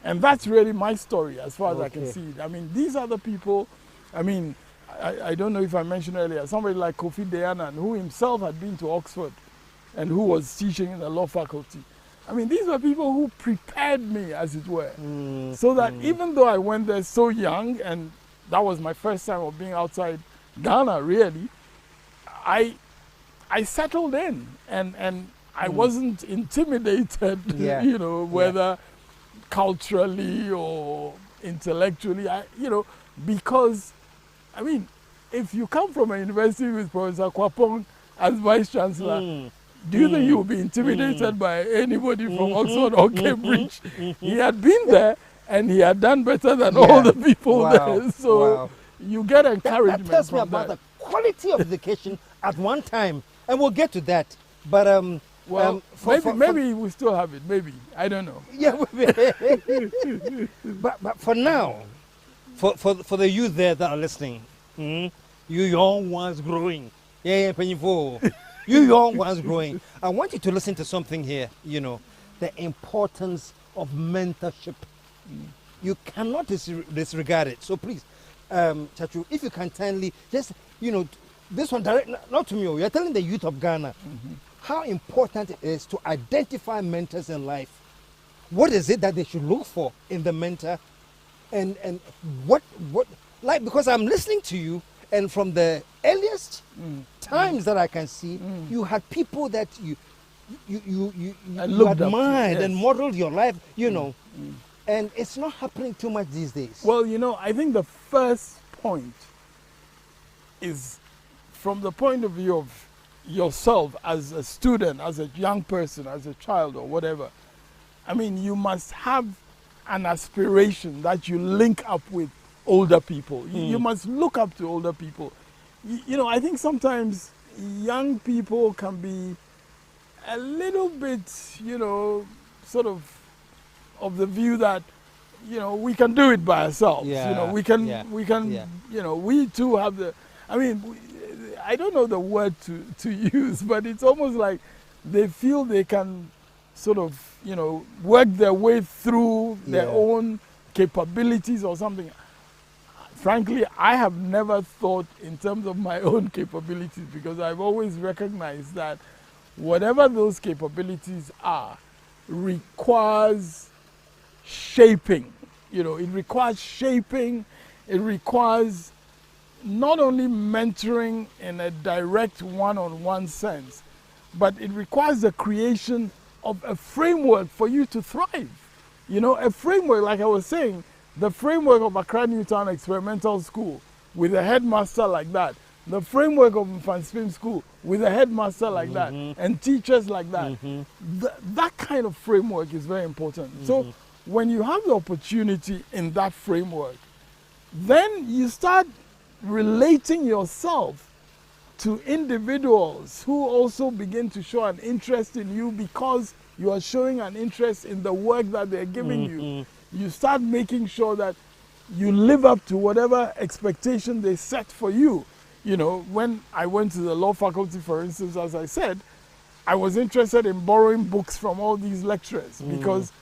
And that's really my story as far as I can see it. I mean, these other people, I mean, I don't know if I mentioned earlier, somebody like Kofi Dayanan, who himself had been to Oxford and who was teaching in the law faculty. I mean, these were people who prepared me, as it were, so that even though I went there so young, and that was my first time of being outside Ghana, really, I settled in, and I wasn't intimidated, you know, whether culturally or intellectually, you know, because, I mean, if you come from a university with Professor Kwapong as Vice Chancellor, do you think you will be intimidated by anybody from Oxford or Cambridge? He had been there and he had done better than all the people there. So you get encouragement. That tells me about the quality of education at one time, and we'll get to that. But maybe we still have it. Maybe, I don't know. Yeah, but for now, for the youth there that are listening, you young ones growing, painful. You young ones growing, I want you to listen to something here, you know, the importance of mentorship. You cannot disregard it. So please, TsaTsu, if you can kindly just, you know, this one direct, not to me, you're telling the youth of Ghana how important it is to identify mentors in life. What is it that they should look for in the mentor? And what, like, because I'm listening to you, and from the earliest times that I can see, you had people that you admired and modeled your life, you know. And it's not happening too much these days. Well, you know, I think the first point is from the point of view of yourself as a student, as a young person, as a child or whatever. I mean, you must have an aspiration that you link up with older people. You must look up to older people. You know, I think sometimes young people can be a little bit, you know, sort of the view that, you know, we can do it by ourselves. Yeah, you know, we can, yeah. you know, we too have the, I mean, I don't know the word to use, but it's almost like they feel they can sort of, you know, work their way through their own capabilities or something. Frankly, I have never thought in terms of my own capabilities, because I've always recognized that whatever those capabilities are requires shaping. You know, it requires shaping, it requires not only mentoring in a direct one-on-one sense, but it requires the creation of a framework for you to thrive. You know, a framework, like I was saying, the framework of Accra Newtown Experimental School with a headmaster like that, the framework of Mfanspim School with a headmaster like that, and teachers like that. That kind of framework is very important. So when you have the opportunity in that framework, then you start relating yourself to individuals who also begin to show an interest in you because you are showing an interest in the work that they're giving you. You start making sure that you live up to whatever expectation they set for you. You know, when I went to the law faculty, for instance, as I said, I was interested in borrowing books from all these lecturers because,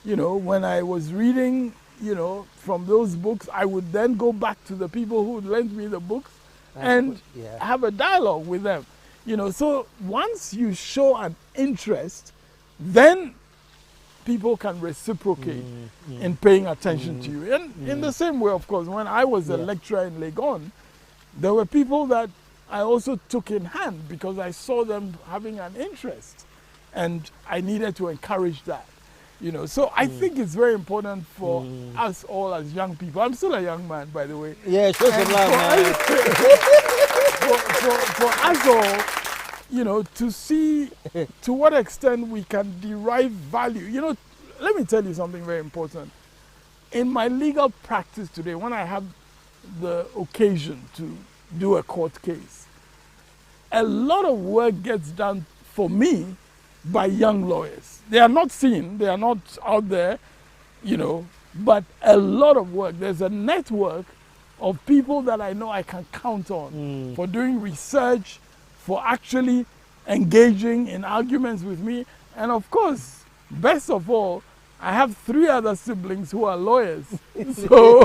you know, when I was reading, you know, from those books, I would then go back to the people who lent me the books and have a dialogue with them. You know, so once you show an interest, then people can reciprocate in paying attention to you. And in the same way, of course, when I was a lecturer in Legon, there were people that I also took in hand because I saw them having an interest, and I needed to encourage that. You know, so I think it's very important for us all as young people. I'm still a young man, by the way. Yeah, show some love, man. For us all, you know, to see to what extent we can derive value. You know, let me tell you something very important. In my legal practice today, when I have the occasion to do a court case, a lot of work gets done for me by young lawyers. They are not seen, they are not out there, you know, but a lot of work. There's a network of people that I know I can count on for doing research, for actually engaging in arguments with me. And of course, best of all, I have 3 other siblings who are lawyers. So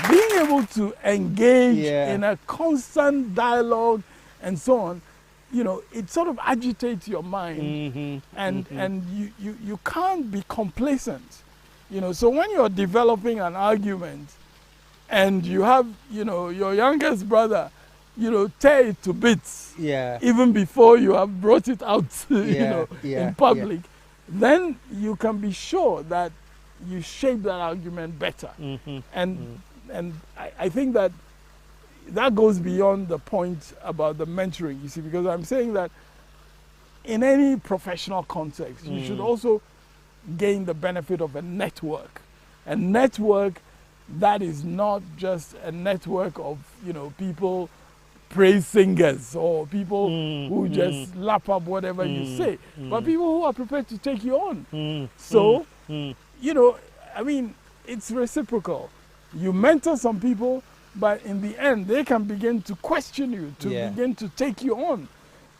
being able to engage in a constant dialogue and so on, you know, it sort of agitates your mind, and you can't be complacent. You know, so when you're developing an argument and you have, you know, your youngest brother, you know, tear it to bits, even before you have brought it out, you know, in public, then you can be sure that you shape that argument better. And I think that goes beyond the point about the mentoring, you see, because I'm saying that in any professional context, you should also gain the benefit of a network that is not just a network of, you know, people, praise singers or people who just lap up whatever you say, but people who are prepared to take you on. So, you know, I mean, it's reciprocal. You mentor some people, but in the end, they can begin to question you, to begin to take you on,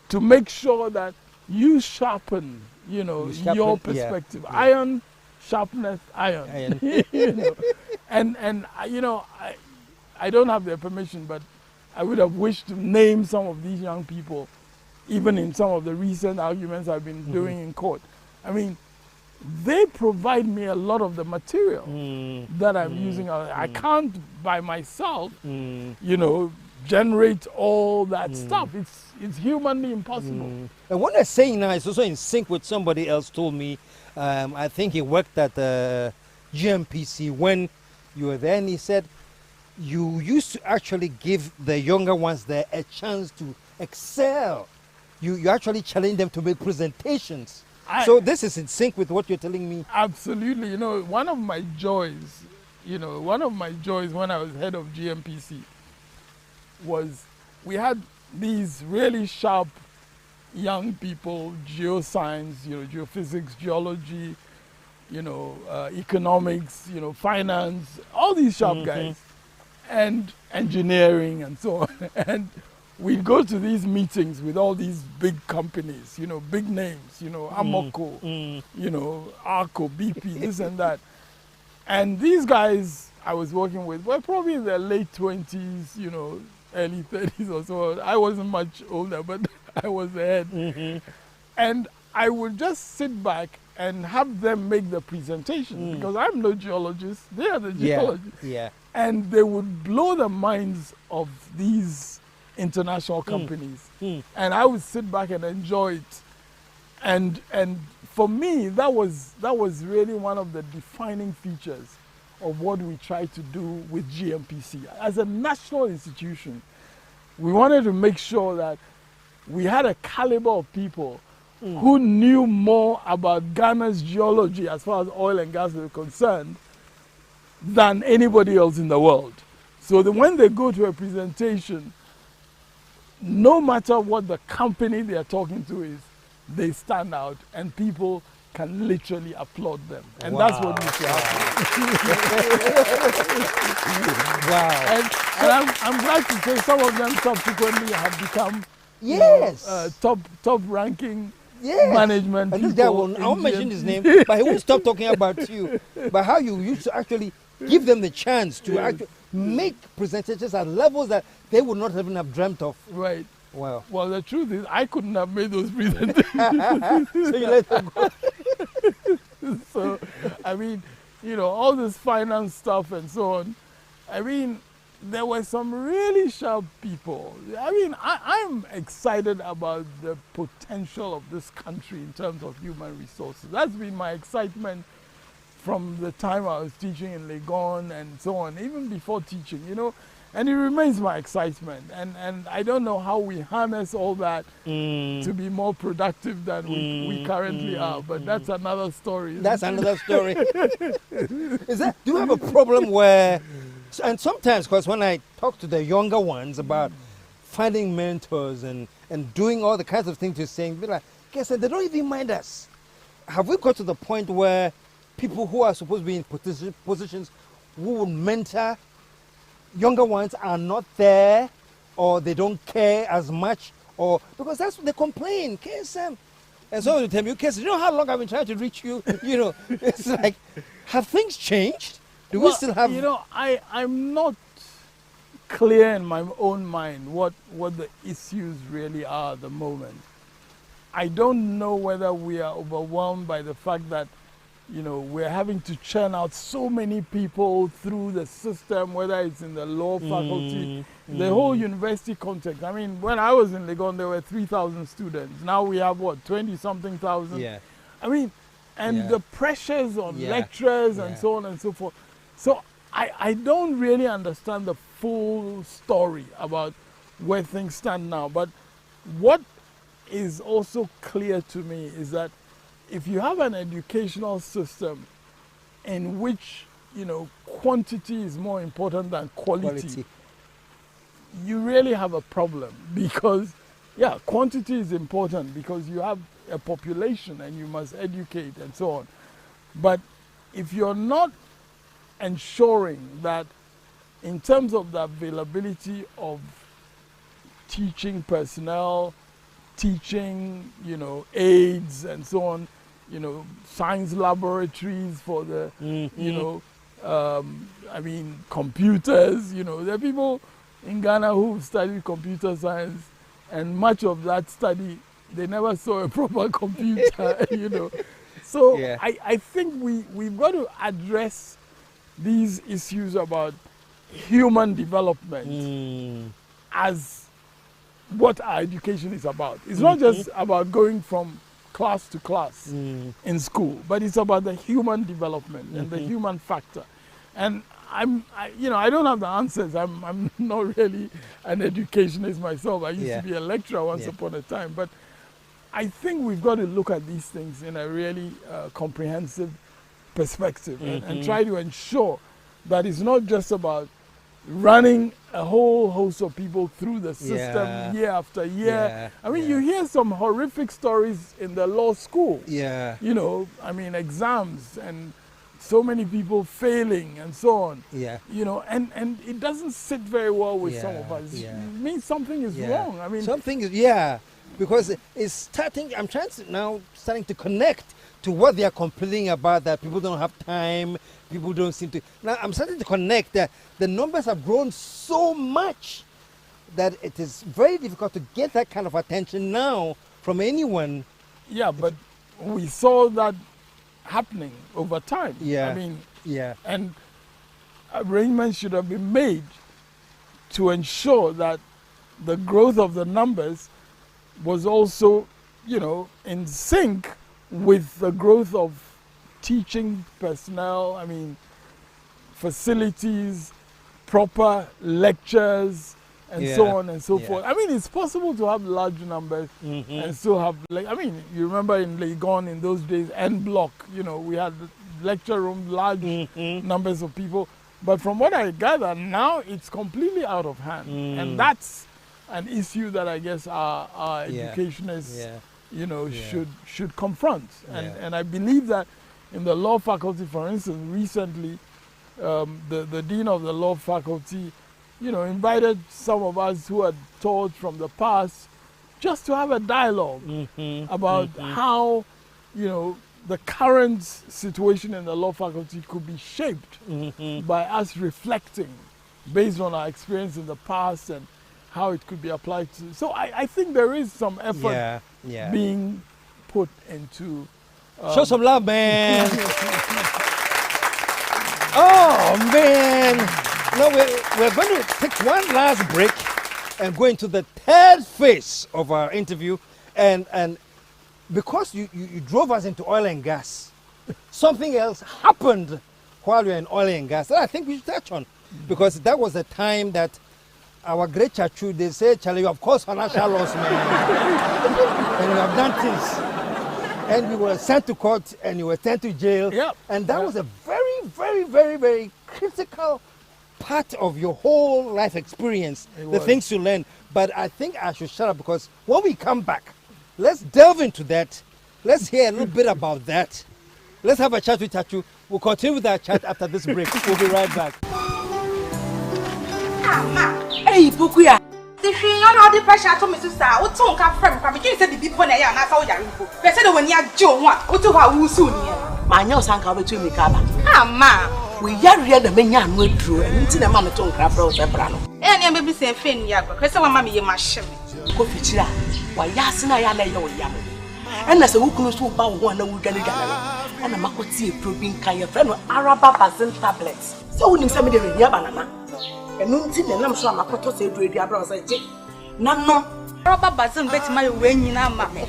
to make sure that you sharpen, you know, your perspective. Iron sharpeneth iron. You know? And you know, I don't have their permission, but I would have wished to name some of these young people, even in some of the recent arguments I've been doing in court. I mean, they provide me a lot of the material that I'm using. I can't by myself, you know, generate all that stuff. It's humanly impossible. And what they're saying now is also in sync with somebody else told me. I think he worked at GMPC when you were there, and he said you used to actually give the younger ones there a chance to excel. you actually challenge them to make presentations. So this is in sync with what you're telling me. Absolutely. You know, one of my joys when I was head of GMPC was we had these really sharp young people, geoscience, geophysics, geology, economics, finance, all these sharp guys, and engineering and so on. And we'd go to these meetings with all these big companies, big names, Amoco, Arco, BP, this and that. And these guys I was working with were probably in their late 20s, early 30s or so. I wasn't much older, but I was ahead. And I would just sit back and have them make the presentation because I'm no geologist, they are the geologists. Yeah. And they would blow the minds of these international companies. And I would sit back and enjoy it. And for me, that was really one of the defining features of what we tried to do with GMPC. As a national institution, we wanted to make sure that we had a caliber of people who knew more about Ghana's geology as far as oil and gas is concerned than anybody else in the world. So that when they go to a presentation, no matter what the company they are talking to is, they stand out and people can literally applaud them. And that's what needs to happen. Wow. And I'm glad to say some of them subsequently have become top ranking management and this people. guy I won't mention his name, but he won't stop talking about you. But how you used to actually give them the chance to actually make presentations at levels that they would not even have dreamt of. Right. Wow. Well, the truth is, I couldn't have made those presentations. So you let them go. So, I mean, all this finance stuff and so on. I mean, there were some really sharp people. I mean, I'm excited about the potential of this country in terms of human resources. That's been my excitement from the time I was teaching in Legon and so on, even before teaching, and it remains my excitement. And I don't know how we harness all that to be more productive than we currently are, but that's another story. That's another story. Do you have a problem where, and sometimes, because when I talk to the younger ones about finding mentors and doing all the kinds of things you're saying, be like, guess they don't even mind us. Have we got to the point where people who are supposed to be in positions who would mentor younger ones are not there, or they don't care as much, or because that's what they complain, KSM. And so they tell me, KSM, you know how long I've been trying to reach you? It's like, have things changed? Do we still have? I'm not clear in my own mind what the issues really are at the moment. I don't know whether we are overwhelmed by the fact that we're having to churn out so many people through the system, whether it's in the law faculty, the whole university context. I mean, when I was in Legon, there were 3,000 students. Now we have, 20-something thousand? Yeah. I mean, and the pressures on lecturers and so on and so forth. So I don't really understand the full story about where things stand now. But what is also clear to me is that if you have an educational system in which, quantity is more important than quality, you really have a problem because, quantity is important because you have a population and you must educate and so on. But if you're not ensuring that in terms of the availability of teaching personnel, teaching, aids and so on, science laboratories for the, computers, there are people in Ghana who studied computer science, and much of that study, they never saw a proper computer, So I think we've got to address these issues about human development as what our education is about. It's not just about going from class to class in school, but it's about the human development and the human factor. And I don't have the answers. I'm not really an educationist myself. I used to be a lecturer once upon a time, but I think we've got to look at these things in a really comprehensive perspective and try to ensure that it's not just about running a whole host of people through the system year after year. I mean, you hear some horrific stories in the law school. You know, I mean, exams and so many people failing and so on. You know, and it doesn't sit very well with some of us. It means something is wrong. I mean, something is, because it's starting, I'm starting to connect to what they are complaining about, that people don't have time, people don't seem to. Now I'm starting to connect that the numbers have grown so much that it is very difficult to get that kind of attention now from anyone. Yeah, but we saw that happening over time. I mean, and arrangements should have been made to ensure that the growth of the numbers was also, you know, in sync with the growth of teaching personnel, I mean, facilities, proper lectures, and so on and so forth. I mean, it's possible to have large numbers and still have, like, I mean, you remember in Legon in those days, N block, you know, we had lecture rooms, large numbers of people. But from what I gather, now it's completely out of hand. And that's an issue that I guess our educationists, you know, should confront. And I believe that in the law faculty, for instance, recently, the dean of the law faculty, you know, invited some of us who had taught from the past just to have a dialogue about how, you know, the current situation in the law faculty could be shaped by us reflecting based on our experience in the past and how it could be applied to. So I think there is some effort being put into. Show some love, man. Oh, man. Now we're going to take one last break and go into the third phase of our interview. And because you drove us into oil and gas, something else happened while we were in oil and gas that I think we should touch on. Because that was the time that our great TsaTsu, they say, Charlie, you have caused financial loss, man. And you have done things. And we were sent to court and you were sent to jail. And that was a very, very, very, very critical part of your whole life experience, the things you learn. But I think I should shut up because when we come back, let's delve into that. Let's hear a little bit about that. Let's have a chat with TsaTsu. We'll continue with our chat after this break. We'll be right back. Hey, Bukuya. The thing on the pressure to Mrs. Sa, what tongue come from? Because you said the people there and I saw you. They said when you are Joe, what to how soon? My nose and cover to me, Kaba. Ma, we are read the minion with Drew and into the mamma tongue crab rose and brown. And your baby say, Finn, Yago, because our mammy, you must show me. Coffee, why, Yasina, I lay your yam. And as a woman who bow one, no good and a Makoti probing Kaya friend with Araba basin tablets. So wouldn't send me the Yabanana. And nothing and I'm sure my photo said, Diablos, I take none. Rubber basin bet my when you know, mammy,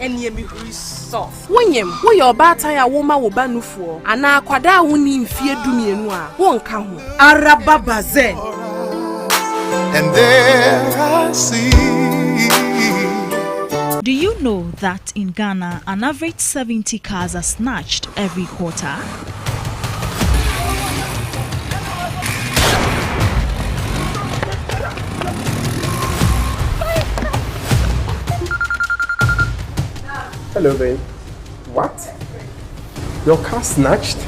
and ye be soft. William, we your bataya woman will ban for, and now Quada won't in fear do me and won't come. Araba basin. And there I see. Do you know that in Ghana, an average 70 cars are snatched every quarter? Hello, babe. What? Your car snatched?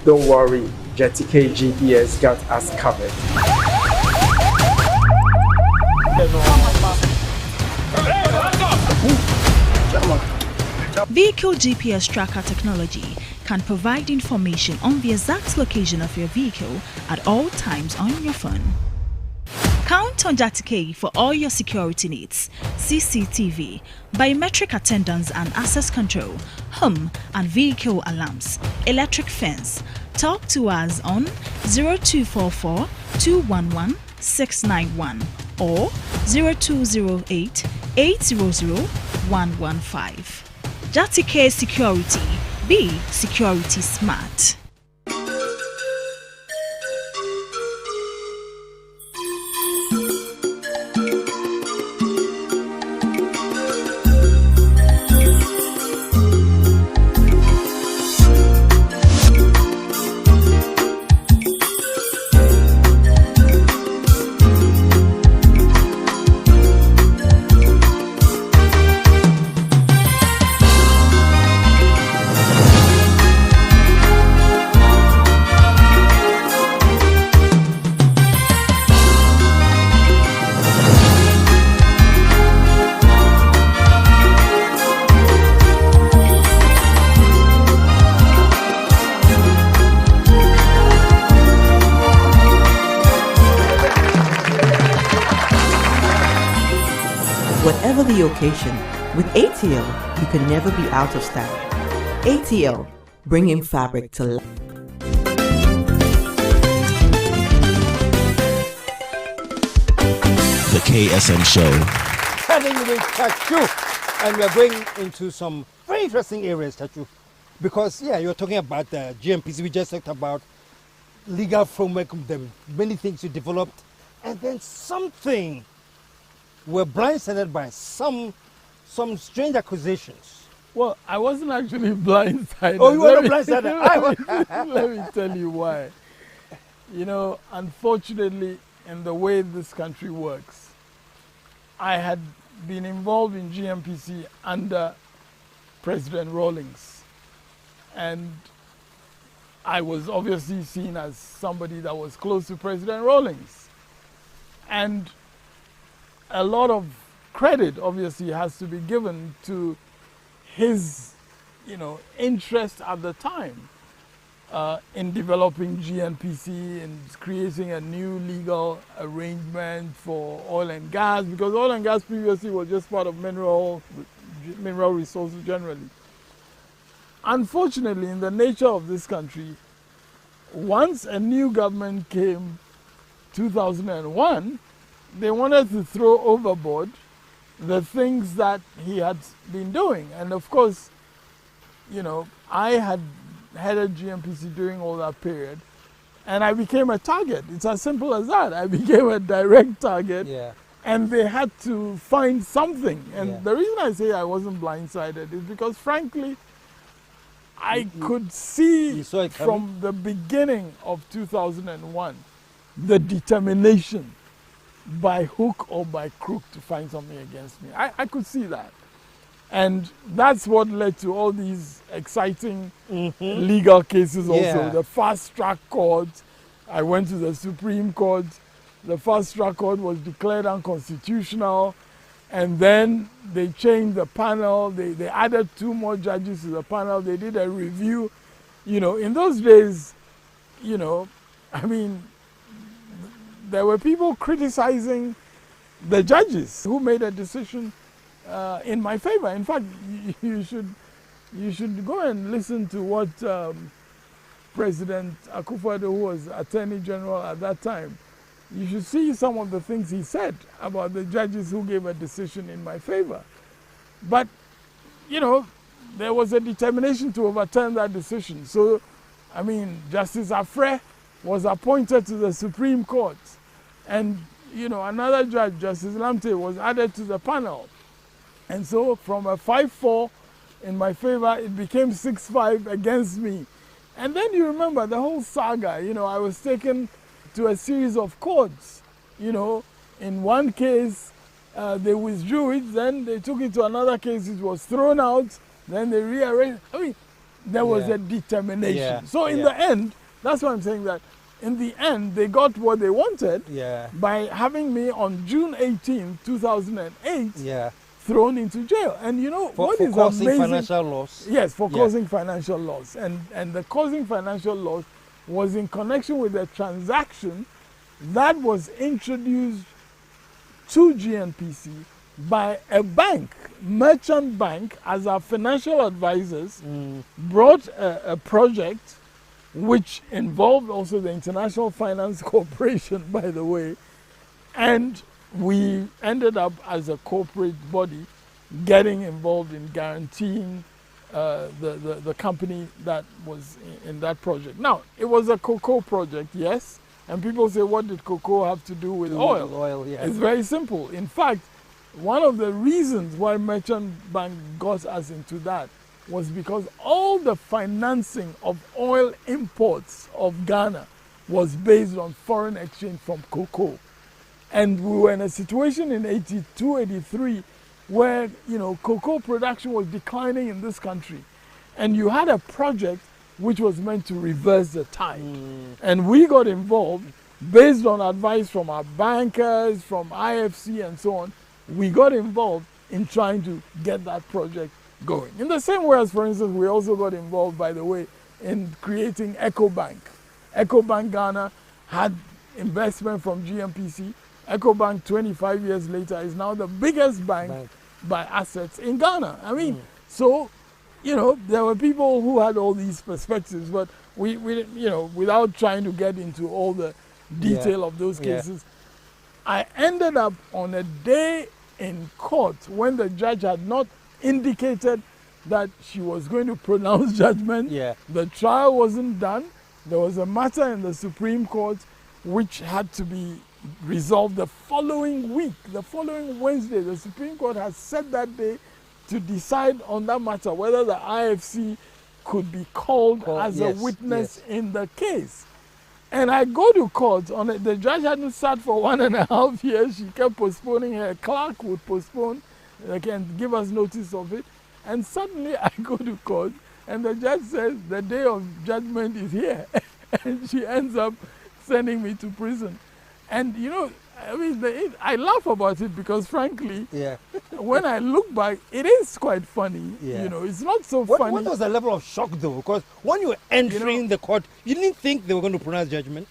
Don't worry, JTK GPS got us covered. Vehicle GPS tracker technology can provide information on the exact location of your vehicle at all times on your phone. Count on JTK for all your security needs: CCTV, biometric attendance and access control, home and vehicle alarms, electric fence. Talk to us on 0244 211 691 or 0208 800 115. JTK Security. Be security smart. Whatever the occasion, with ATL, you can never be out of style. ATL, bringing fabric to life. The KSM Show. Heading with TsaTsu, and we are going into some very interesting areas, TsaTsu, because you're talking about the GMPC. We just talked about legal framework, the many things you developed, and then something we're blindsided by some strange accusations. Well, I wasn't actually blindsided. Oh, you were not blindsided. Let me tell you why. You know, unfortunately, in the way this country works, I had been involved in GMPC under President Rawlings. And I was obviously seen as somebody that was close to President Rawlings. And a lot of credit obviously has to be given to his, interest at the time in developing GNPC and creating a new legal arrangement for oil and gas, because oil and gas previously was just part of mineral resources generally. Unfortunately, in the nature of this country, once a new government came, 2001, they wanted to throw overboard the things that he had been doing. And of course, I had headed GMPC during all that period, and I became a target. It's as simple as that. I became a direct target, and they had to find something. And the reason I say I wasn't blindsided is because, frankly, I could see from the beginning of 2001 the determination by hook or by crook to find something against me. I could see that. And that's what led to all these exciting legal cases also. The fast track court, I went to the Supreme Court. The fast track court was declared unconstitutional. And then they changed the panel. They added 2 more judges to the panel. They did a review. In those days, there were people criticizing the judges who made a decision in my favor. In fact, you should go and listen to what President Akufo-Addo, who was Attorney General at that time, you should see some of the things he said about the judges who gave a decision in my favor. But, there was a determination to overturn that decision. So, Justice Afre was appointed to the Supreme Court. And, another judge, Justice Lamte, was added to the panel. And so from a 5-4 in my favor, it became 6-5 against me. And then you remember the whole saga. I was taken to a series of courts. In one case, they withdrew it, then they took it to another case, it was thrown out, then they rearranged. There was a determination. So in the end, that's why I'm saying that in the end, they got what they wanted by having me on June 18, 2008, thrown into jail. And what is causing amazing? Financial loss. Yes, for causing financial loss. And the causing financial loss was in connection with a transaction that was introduced to GNPC by a bank, Merchant Bank, as our financial advisors, brought a project which involved also the International Finance Corporation, by the way, and we ended up as a corporate body getting involved in guaranteeing the company that was in that project. Now, it was a cocoa project, yes, and people say, what did cocoa have to do with oil? It's very simple. In fact, one of the reasons why Merchant Bank got us into that was because all the financing of oil imports of Ghana was based on foreign exchange from cocoa. And we were in a situation in 82, 83, where, cocoa production was declining in this country. And you had a project which was meant to reverse the tide. And we got involved based on advice from our bankers, from IFC and so on. We got involved in trying to get that project going. In the same way as, for instance, we also got involved, by the way, in creating EcoBank. EcoBank Ghana had investment from GMPC, EcoBank 25 years later is now the biggest bank by assets in Ghana. I mean, so, you know, there were people who had all these perspectives, but we you know, without trying to get into all the detail of those cases, I ended up on a day in court when the judge had not indicated that she was going to pronounce judgment. The trial wasn't done. There was a matter in the Supreme Court which had to be resolved the following week. The following Wednesday, the Supreme Court has set that day to decide on that matter, whether the IFC could be called as a witness in the case. And I go to court on it. The judge hadn't sat for 1.5 years. She kept postponing. Her clerk would postpone, and give us notice of it. And suddenly I go to court, and the judge says the day of judgment is here. And she ends up sending me to prison. And, you know, I mean, I laugh about it because, frankly, when I look back, it is quite funny. You know, it's not so funny. What was the level of shock, though? Because when you were entering the court, you didn't think they were going to pronounce judgment?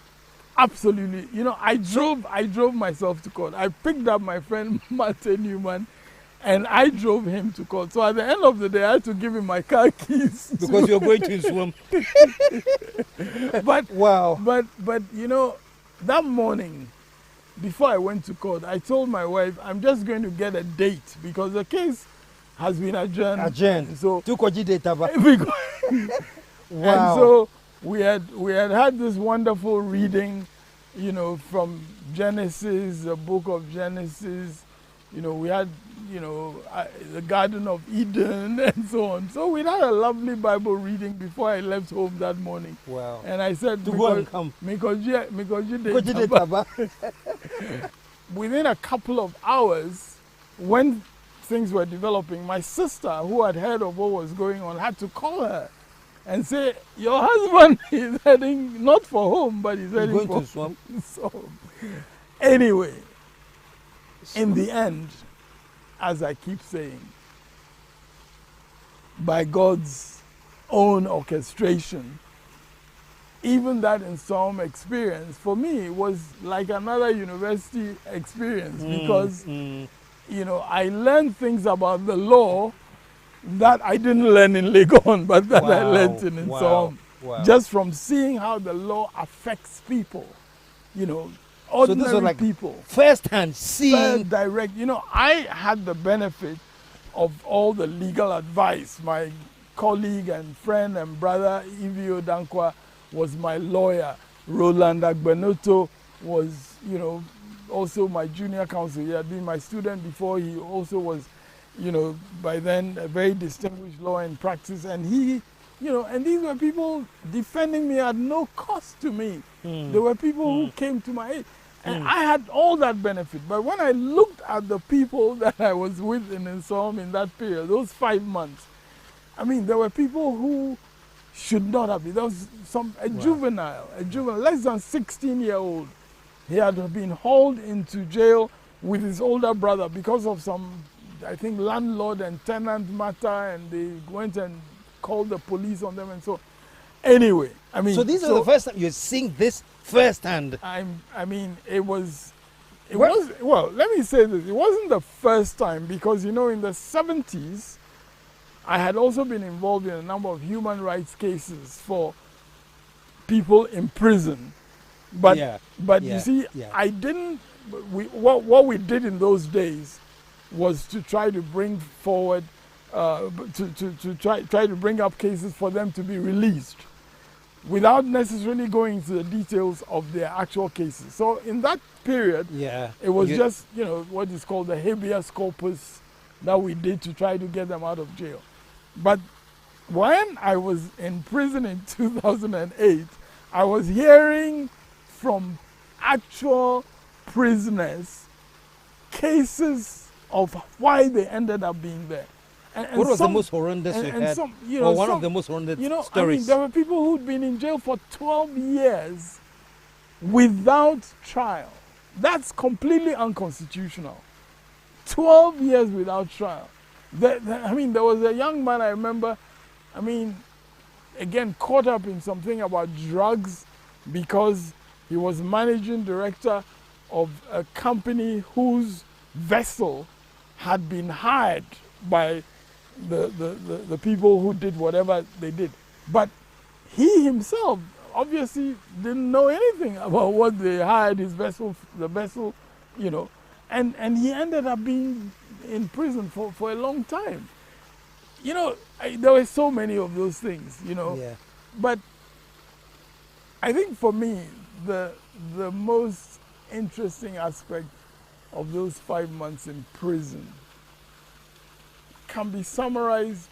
Absolutely. You know, I drove myself to court. I picked up my friend Martin Newman, and I drove him to court. So at the end of the day, I had to give him my car keys. Because you're going to swim. But, but, you know, that morning, before I went to court, I told my wife, I'm just going to get a date because the case has been adjourned. So, and so we had this wonderful reading, you know, from Genesis, the book of Genesis. You know, we had, you know, the Garden of Eden and so on. So we had a lovely Bible reading before I left home that morning. Wow. And I said, to go and come. Within a couple of hours, when things were developing, my sister, who had heard of what was going on, had to call her and say, your husband is heading not for home, but he's heading going for to swamp. So, anyway, in the end, as I keep saying, by God's own orchestration, even that Insom experience, for me, was like another university experience because, you know, I learned things about the law that I didn't learn in Legon, but that I learned in Insom. Just from seeing how the law affects people, you know, ordinary so this was like people. First-hand, seeing. First, direct. You know, I had the benefit of all the legal advice. My colleague and friend and brother, Ivio Dankwa, was my lawyer. Roland Agbenoto was, you know, also my junior counsel. He had been my student before. He also was, you know, by then a very distinguished lawyer in practice. And he, you know, and these were people defending me at no cost to me. There were people who came to my aid. And I had all that benefit. But when I looked at the people that I was with in Insom in that period, those 5 months, I mean, there were people who should not have been. There was a juvenile, less than 16-year-old. He had been hauled into jail with his older brother because of some, I think, landlord and tenant matter, and they went and called the police on them and so. Anyway, I mean. So this is the first time you're seeing this firsthand. I mean, it was, well, let me say this. It wasn't the first time because, you know, in the 70s, I had also been involved in a number of human rights cases for people in prison. But you see, I didn't, what we did in those days was to try to bring forward, to try to bring up cases for them to be released without necessarily going into the details of their actual cases. So in that period, it was just, you know, what is called the habeas corpus that we did to try to get them out of jail. But when I was in prison in 2008, I was hearing from actual prisoners cases of why they ended up being there. And what was the most horrendous you had? Some, you know, one of the most horrendous stories? I mean, there were people who'd been in jail for 12 years without trial. That's completely unconstitutional. 12 years without trial. I mean, there was a young man I remember, I mean, again, caught up in something about drugs because he was managing director of a company whose vessel had been hired by the people who did whatever they did. But he himself obviously didn't know anything about what they hired his vessel, the vessel, you know, and he ended up being in prison for a long time. You know, there were so many of those things, you know. Yeah. But I think for me, the most interesting aspect of those 5 months in prison can be summarized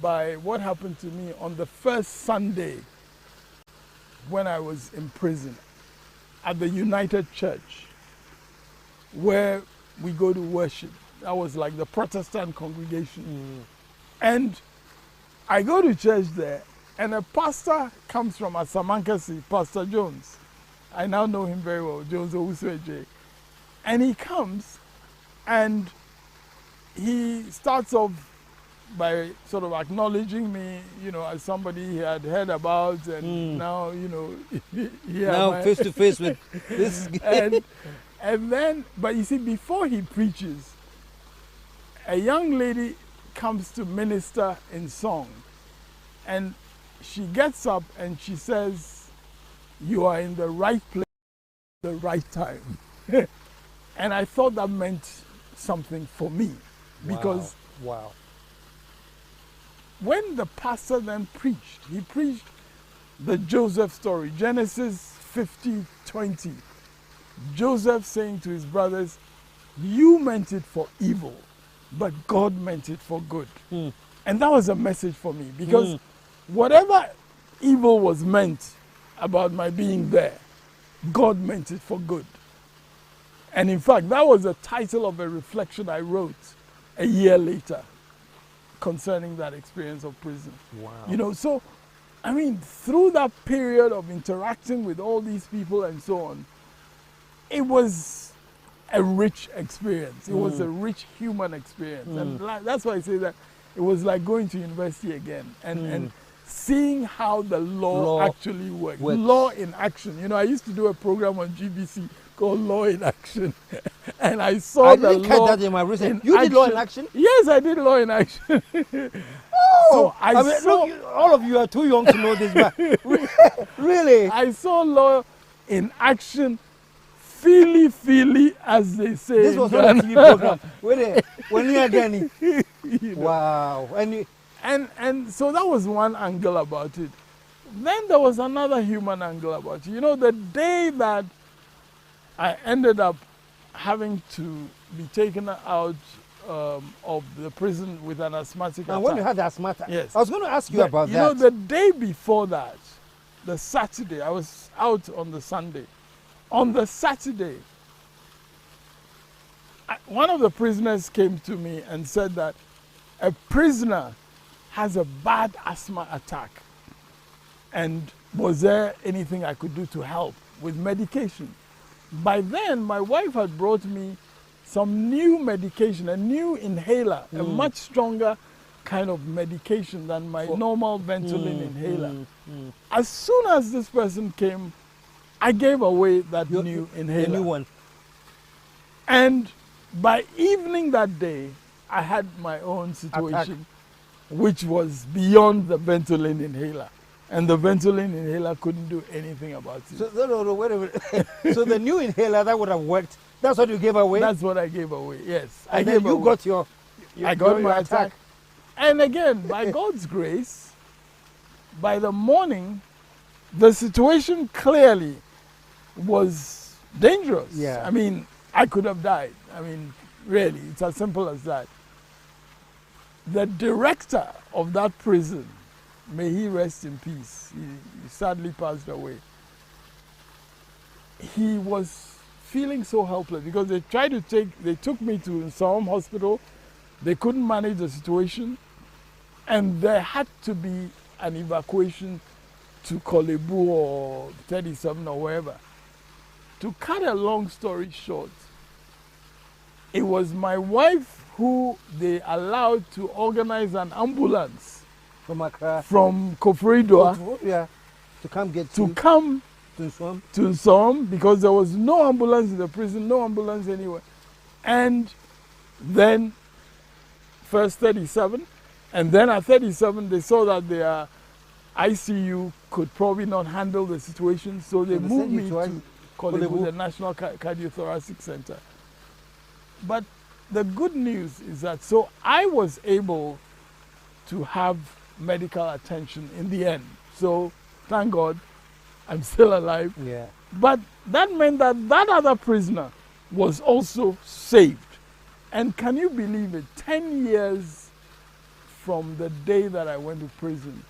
by what happened to me on the first Sunday when I was in prison at the United Church, where we go to worship. That was like the Protestant congregation. And I go to church there, and a pastor comes from Asamankasi, Pastor Jones. I now know him very well, Jones Owusu-Ejay. And he comes and he starts off by sort of acknowledging me, you know, as somebody he had heard about, and now, you know, now face to face with this guy. And then, but you see, before he preaches, a young lady comes to minister in song, and she gets up and she says, "You are in the right place at the right time." And I thought that meant something for me, because wow. When the pastor then preached, he preached the Joseph story, Genesis 50:20. Joseph saying to his brothers, "You meant it for evil, but God meant it for good." And that was a message for me, because whatever evil was meant about my being there, God meant it for good. And in fact, that was the title of a reflection I wrote a year later concerning that experience of prison. Wow. You know, so, I mean, through that period of interacting with all these people and so on, it was a rich experience. It was a rich human experience. And that's why I say that it was like going to university again and seeing how the law actually works. Law in action. You know, I used to do a program on GBC called Law in Action. And I saw the didn't catch law that in my recent. You did Law in Action? Yes, I did Law in Action. So I mean, saw, look, all of you are too young to know this, but really? I saw Law in Action, feely, as they say. This was not a TV program. When you again. Wow. And so that was one angle about it. Then there was another human angle about it. You know, the day that I ended up having to be taken out of the prison with an asthmatic attack. And when you had the asthmatic, yes. I was going to ask you about that. You know, the day before that, the Saturday, I was out on the Sunday. On the Saturday, one of the prisoners came to me and said that a prisoner has a bad asthma attack, and was there anything I could do to help with medication? By then, my wife had brought me some new medication, a new inhaler, a much stronger kind of medication than my normal Ventolin inhaler. As soon as this person came, I gave away that new inhaler. The new one. And by evening that day, I had my own situation, which was beyond the Ventolin inhaler. And the Ventolin inhaler couldn't do anything about it. So, no, wait a minute. So the new inhaler that would have worked, that's what you gave away? That's what I gave away, yes. And then you got I got my attack. And again, by God's grace, by the morning, the situation clearly was dangerous. Yeah. I mean, I could have died. I mean, really, it's as simple as that. The director of that prison, may he rest in peace, he sadly passed away. He was feeling so helpless because they took me to Nsaom Hospital. They couldn't manage the situation, and there had to be an evacuation to Kolebu or 37 or wherever. To cut a long story short, it was my wife who they allowed to organize an ambulance from Accra, from Koforidoa, yeah, to come get to come Tunsum. Tunsum, because there was no ambulance in the prison, no ambulance anywhere. And then first 37, and then at 37 they saw that their ICU could probably not handle the situation, so they moved me to Kolebu, the National Cardiothoracic Center. But the good news is that so I was able to have medical attention in the end. So thank God I'm still alive. Yeah. But that meant that that other prisoner was also saved. And can you believe it? 10 years from the day that I went to prison,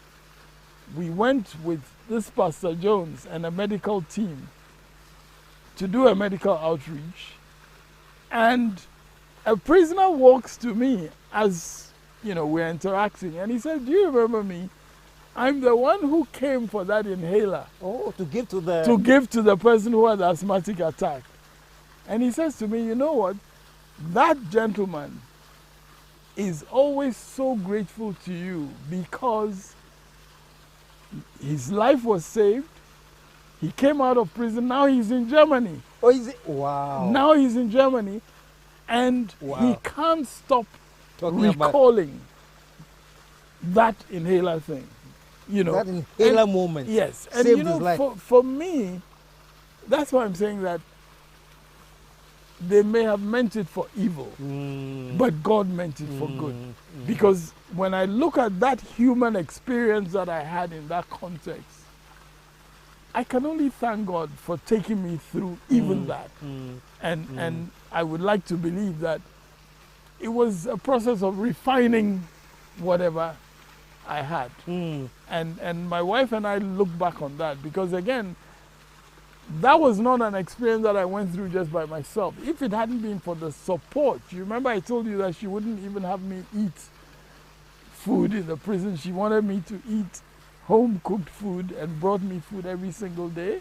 we went with this Pastor Jones and a medical team to do a medical outreach. And a prisoner walks to me as, you know, we're interacting. And he said, do you remember me? I'm the one who came for that inhaler. Oh, to give to the... To give to the person who had asthmatic attack. And he says to me, you know what? That gentleman is always so grateful to you because his life was saved. He came out of prison. Now he's in Germany. Oh, is it? Wow. Now he's in Germany. And he can't stop recalling that inhaler thing. You know, that inhaler moment. Yes. And saved you know, his life. For me, that's why I'm saying that they may have meant it for evil, but God meant it for good. Because when I look at that human experience that I had in that context, I can only thank God for taking me through even that. And I would like to believe that it was a process of refining whatever I had. And my wife and I look back on that because, again, that was not an experience that I went through just by myself. If it hadn't been for the support, you remember I told you that she wouldn't even have me eat food in the prison. She wanted me to eat home-cooked food and brought me food every single day.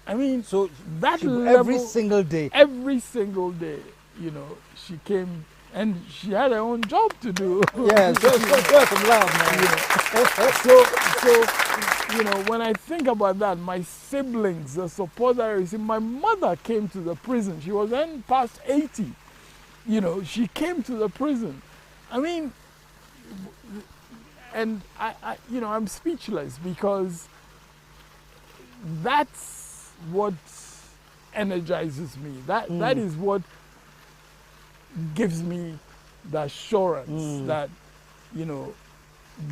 I mean, so that level, every single day, you know, she came and she had her own job to do. Yes, that's some love, man. So, you know, when I think about that, my siblings, the support that I received, my mother came to the prison. She was then past 80. You know, she came to the prison. I mean, and I you know, I'm speechless because that's what energizes me. That is what gives me the assurance that, you know,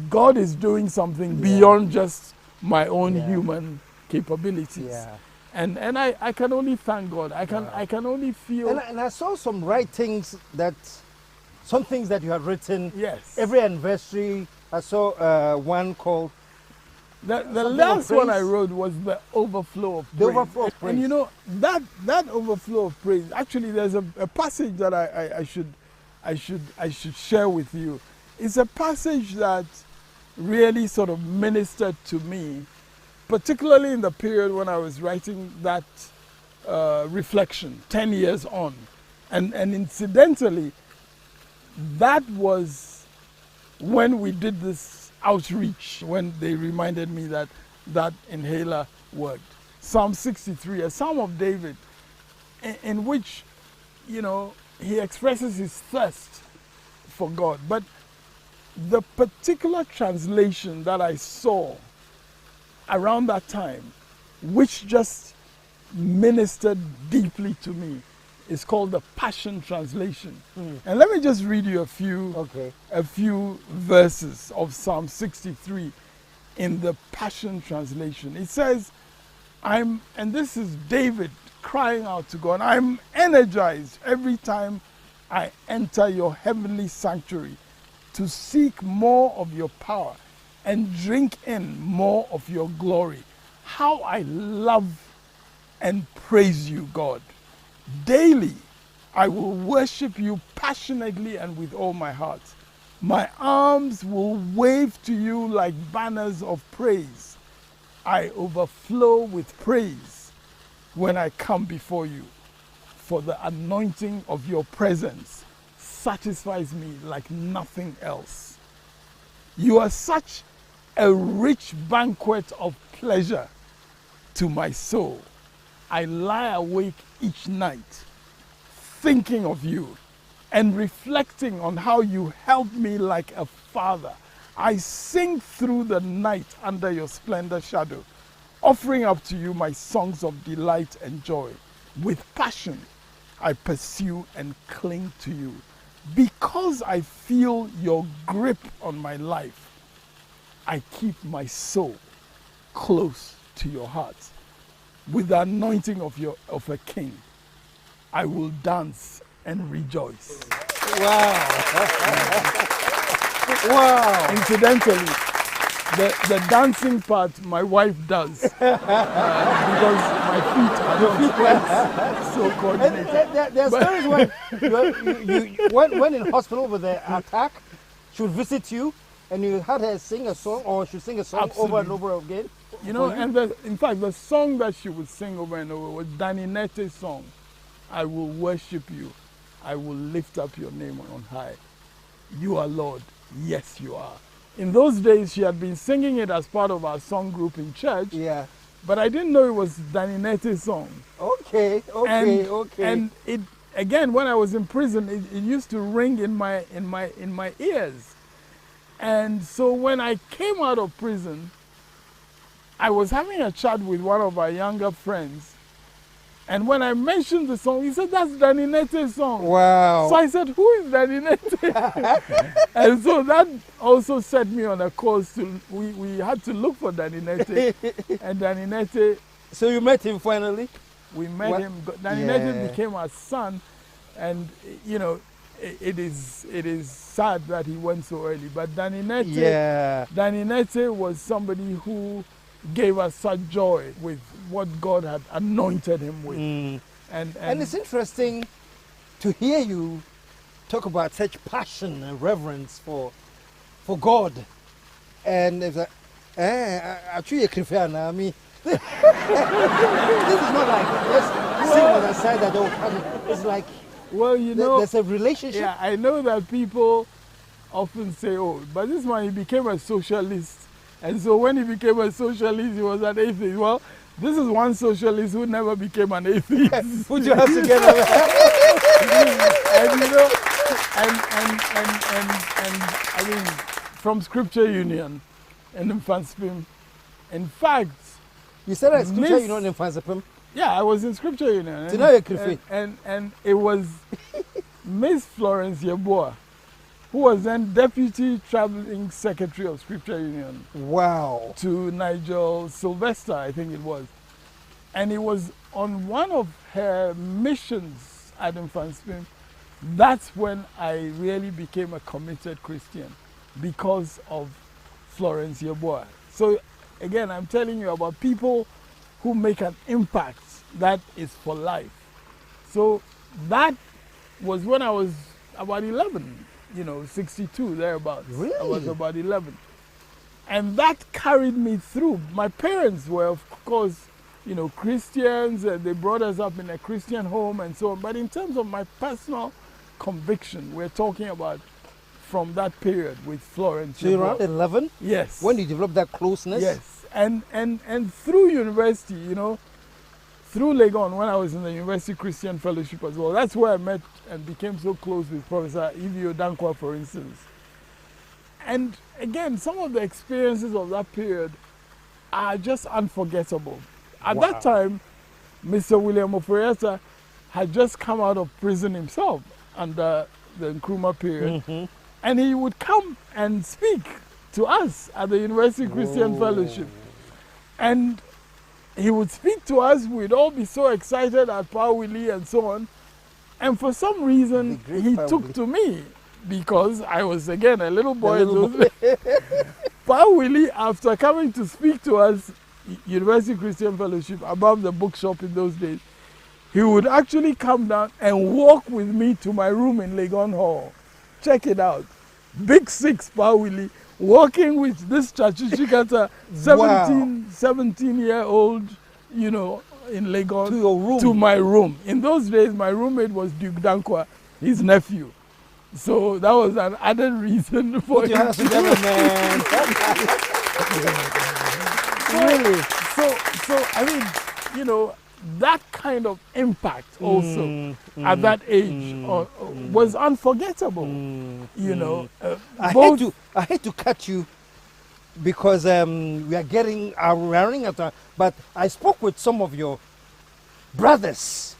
God is doing something beyond just my own human capabilities. Yeah. And I can only thank God. I can only feel. And I saw some writings some things that you had written. Yes. Every anniversary, I saw one called. The last one I wrote was the overflow of praise. The overflow of praise. And you know, that overflow of praise, actually there's a passage that I should share with you. It's a passage that really sort of ministered to me, particularly in the period when I was writing that reflection 10 years on. And incidentally, that was when we did this outreach, when they reminded me that that inhaler worked. Psalm 63, a Psalm of David, in which, you know, he expresses his thirst for God. But the particular translation that I saw around that time, which just ministered deeply to me, is called the Passion Translation. And let me just read you a few verses of Psalm 63 in the Passion Translation. It says, and this is David crying out to God, I'm energized every time I enter your heavenly sanctuary to seek more of your power and drink in more of your glory. How I love and praise you, God. Daily, I will worship you passionately and with all my heart. My arms will wave to you like banners of praise. I overflow with praise when I come before you, for the anointing of your presence satisfies me like nothing else. You are such a rich banquet of pleasure to my soul. I lie awake each night thinking of you and reflecting on how you help me like a father. I sing through the night under your splendor shadow, offering up to you my songs of delight and joy. With passion, I pursue and cling to you. Because I feel your grip on my life, I keep my soul close to your heart. With the anointing of a king, I will dance and rejoice. Wow. Wow. Incidentally, the dancing part my wife does because my feet are not so coordinated. There are stories when in hospital with the attack, she would visit you and you had her sing a song, or she sing a song over and over again. You know, and in fact, the song that she would sing over and over was Danny Nete's song, I will worship you. I will lift up your name on high. You are Lord. Yes, you are. In those days, she had been singing it as part of our song group in church. Yeah. But I didn't know it was Danny Nete's song. Okay. And it, again, when I was in prison, it used to ring in my ears. And so when I came out of prison, I was having a chat with one of our younger friends. And when I mentioned the song, he said, that's Danny Nete's song. Wow. So I said, who is Danny Nete? And so that also set me on a course to, we had to look for Danny Nete. And Danny Nete. So you met him finally? We met him. Danny Nete became our son. And, you know, it is sad that he went so early. But Danny Nete was somebody who gave us such joy with what God had anointed him with. And it's interesting to hear you talk about such passion and reverence for God. And it's like, actually, I mean, this is not like just sing on the side that don't. It's like, well, you know, there's a relationship. Yeah, I know that people often say, oh, but this man, he became a socialist. And so when he became a socialist, he was an atheist. Well, this is one socialist who never became an atheist. Put your hands together. And you know, and I mean, from Scripture Union and Infanspim. In fact, you said at Scripture Union in Infanspim? Yeah, I was in Scripture Union. So now you're Krifi. And it was Miss Florence Yeboah, who was then Deputy Traveling Secretary of Scripture Union. Wow. To Nigel Sylvester, I think it was. And it was on one of her missions at Infanspim, that's when I really became a committed Christian, because of Florence Yeboah. So again, I'm telling you about people who make an impact that is for life. So that was when I was about 11. You know, 62, thereabouts. Really? I was about 11. And that carried me through. My parents were, of course, you know, Christians, and they brought us up in a Christian home and so on. But in terms of my personal conviction, we're talking about from that period with Florence. So you're around 11? Yes. When you developed that closeness? Yes. And through university, you know, through Legon, when I was in the University Christian Fellowship as well, that's where I met and became so close with Professor Ivio Dankwa, for instance. And again, some of the experiences of that period are just unforgettable. At that time, Mr. William Oforiata had just come out of prison himself under the Nkrumah period. And he would come and speak to us at the University Christian Fellowship. And he would speak to us, we'd all be so excited at Pawili and so on. And for some reason, he took to me, because I was, again, a little boy. Pawili, after coming to speak to us, University Christian Fellowship, above the bookshop in those days, he would actually come down and walk with me to my room in Legon Hall. Check it out. Big 6 Pawili, walking with this TsaTsu Tsikata 17-year-old, you know, in Legon. To your room? To my room. In those days, my roommate was Duke Dankwa, his nephew. So that was an added reason for Put your hands together, man. Really? So I mean, you know, that kind of impact also at that age was unforgettable. You know, I hate to cut you because we are running out of time. But I spoke with some of your brothers,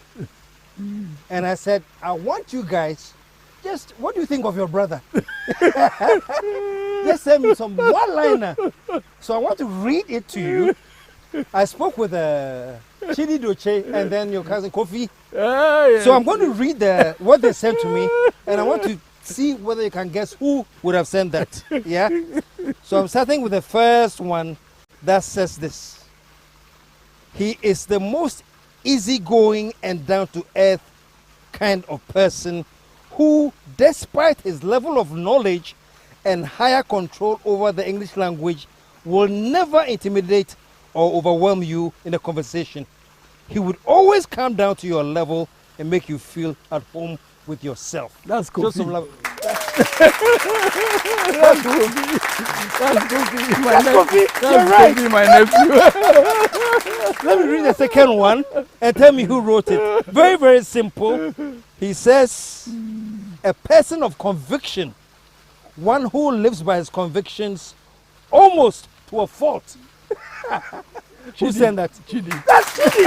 and I said, I want you guys. Just what do you think of your brother? Just send me some one-liner. So I want to read it to you. I spoke with Chidi Doche and then your cousin Kofi. So I'm going to read what they sent to me, and I want to see whether you can guess who would have sent that. Yeah? So I'm starting with the first one that says this. He is the most easygoing and down-to-earth kind of person who, despite his level of knowledge and higher control over the English language, will never intimidate or overwhelm you in a conversation. He would always come down to your level and make you feel at home with yourself. That's cool. Just some love. That's Kofi. That's Kofi, my nephew. Let me read the second one and tell me who wrote it. Very, very simple. He says, a person of conviction, one who lives by his convictions almost to a fault. Who sent that? Chidi. That's Chidi.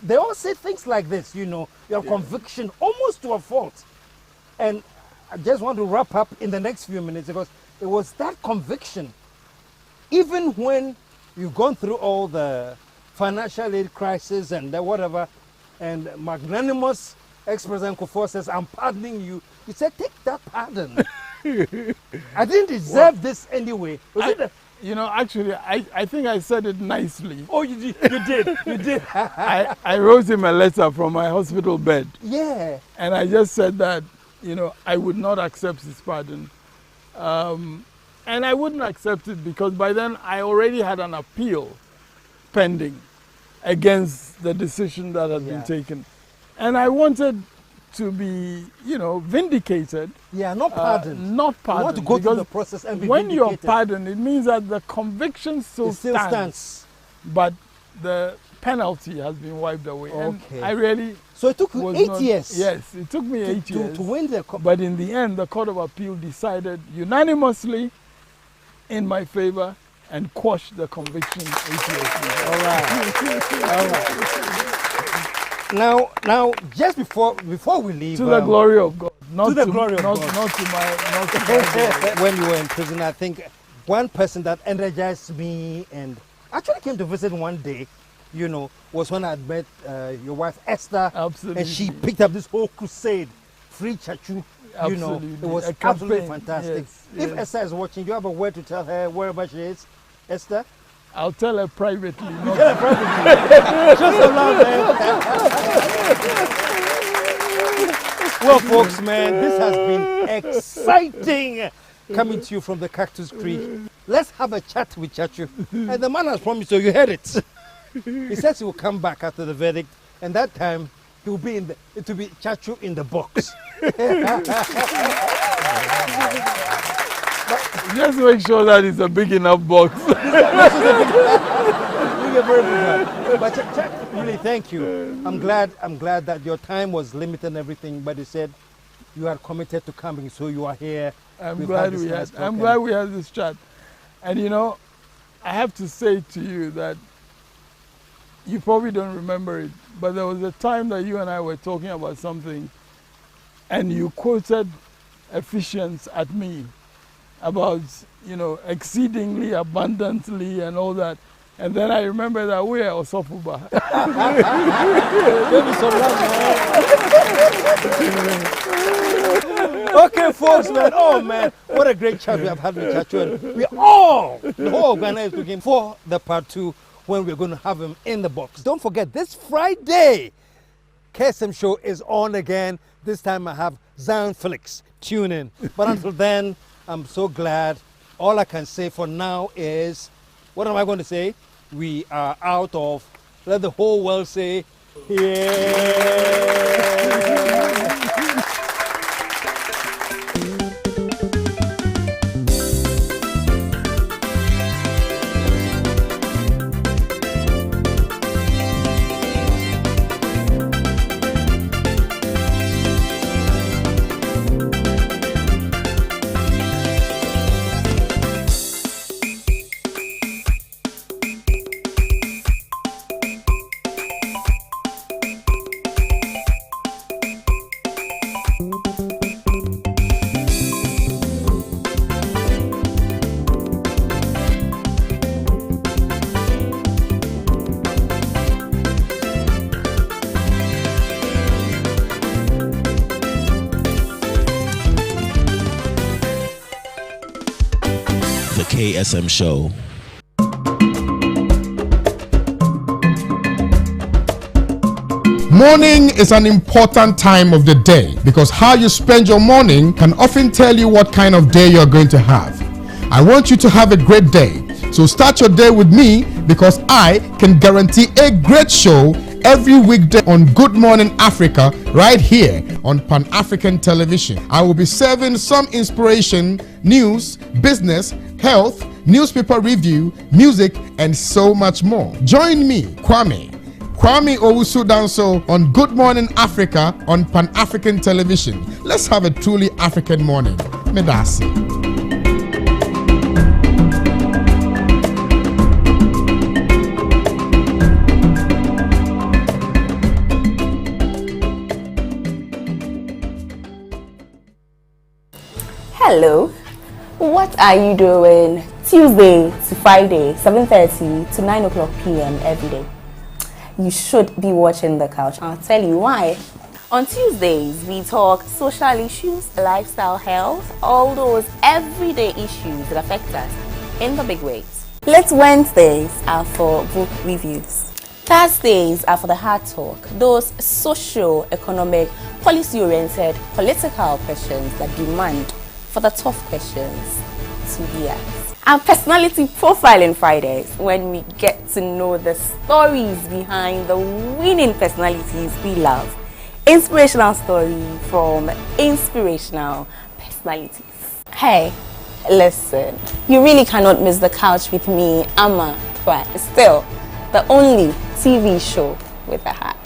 They all say things like this, you know, your conviction almost to a fault. And I just want to wrap up in the next few minutes because it was that conviction. Even when you've gone through all the financial aid crisis and whatever, and magnanimous ex-President Kufuor says, I'm pardoning you. You said, take that pardon. I didn't deserve this anyway. You know, actually, I think I said it nicely. Oh, you did. You did. I wrote him a letter from my hospital bed. Yeah. And I just said that, you know, I would not accept his pardon. And I wouldn't accept it because by then I already had an appeal pending against the decision that had been taken. And I wanted to be, you know, vindicated. Yeah, not pardoned. Not pardoned. You want to go through the process and be when vindicated. you're pardoned, it means that the conviction still stands. But the penalty has been wiped away. Okay. And I really... So it took you 8 years? Yes, it took me 8 years. To win the... But in the end, the Court of Appeal decided unanimously in my favor and quashed the conviction 8 years later. All right. All right. Now, just before we leave, to the glory of God, not to the glory of God, not to my. When you were in prison, I think one person that energized me and actually came to visit one day, you know, was when I met your wife Esther. Absolutely. And she picked up this whole crusade, free TsaTsu. You know, it was absolutely fantastic. Yes, if Esther is watching, do you have a word to tell her wherever she is, Esther? I'll tell her privately. Tell her privately. Just so loud, man. Well, folks, man, this has been exciting coming to you from the Cactus Creek. Let's have a chat with TsaTsu. And the man has promised, so you heard it. He says he will come back after the verdict, and that time he will be it will be TsaTsu in the box. Just make sure that it's a big enough box. But really, thank you. I'm glad that your time was limited and everything, but you said you are committed to coming, so you are here. I'm glad we had this chat. And you know, I have to say to you that you probably don't remember it, but there was a time that you and I were talking about something, and you quoted Ephesians at me about, you know, exceedingly abundantly and all that. And then I remember that we are Osofuba. Okay, folks, man. Oh, man. What a great chat we have had with TsaTsu. And we all, the whole Ghana is looking for the part 2 when we're going to have him in the box. Don't forget, this Friday, KSM Show is on again. This time I have Zion Felix. Tune in. But until then, I'm so glad. All I can say for now is, what am I going to say? We are out of, let the whole world say, yeah. KSM Show. Morning is an important time of the day because how you spend your morning can often tell you what kind of day you're going to have. I want you to have a great day. So start your day with me because I can guarantee a great show every weekday on Good Morning Africa right here on Pan-African Television. I will be serving some inspiration, news, business, health, newspaper review, music, and so much more. Join me, Kwame Owusu Danso on Good Morning Africa on Pan-African Television. Let's have a truly African morning. Medasi. Hello, what are you doing Tuesday to Friday, 7:30 to 9 o'clock p.m. every day? You should be watching The Couch. I'll tell you why. On Tuesdays, we talk social issues, lifestyle, health, all those everyday issues that affect us in the big ways. Late Wednesdays are for book reviews. Thursdays are for the hard talk, those socio-economic, policy-oriented, political questions that demand for the tough questions to be asked. Our personality profiling Fridays, when we get to know the stories behind the winning personalities we love. Inspirational story from inspirational personalities. Hey, listen, you really cannot miss The Couch with me, Amma, but still the only TV show with a heart.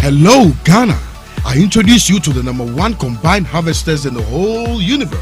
Hello, Ghana. I introduce you to the #1 combined harvesters in the whole universe.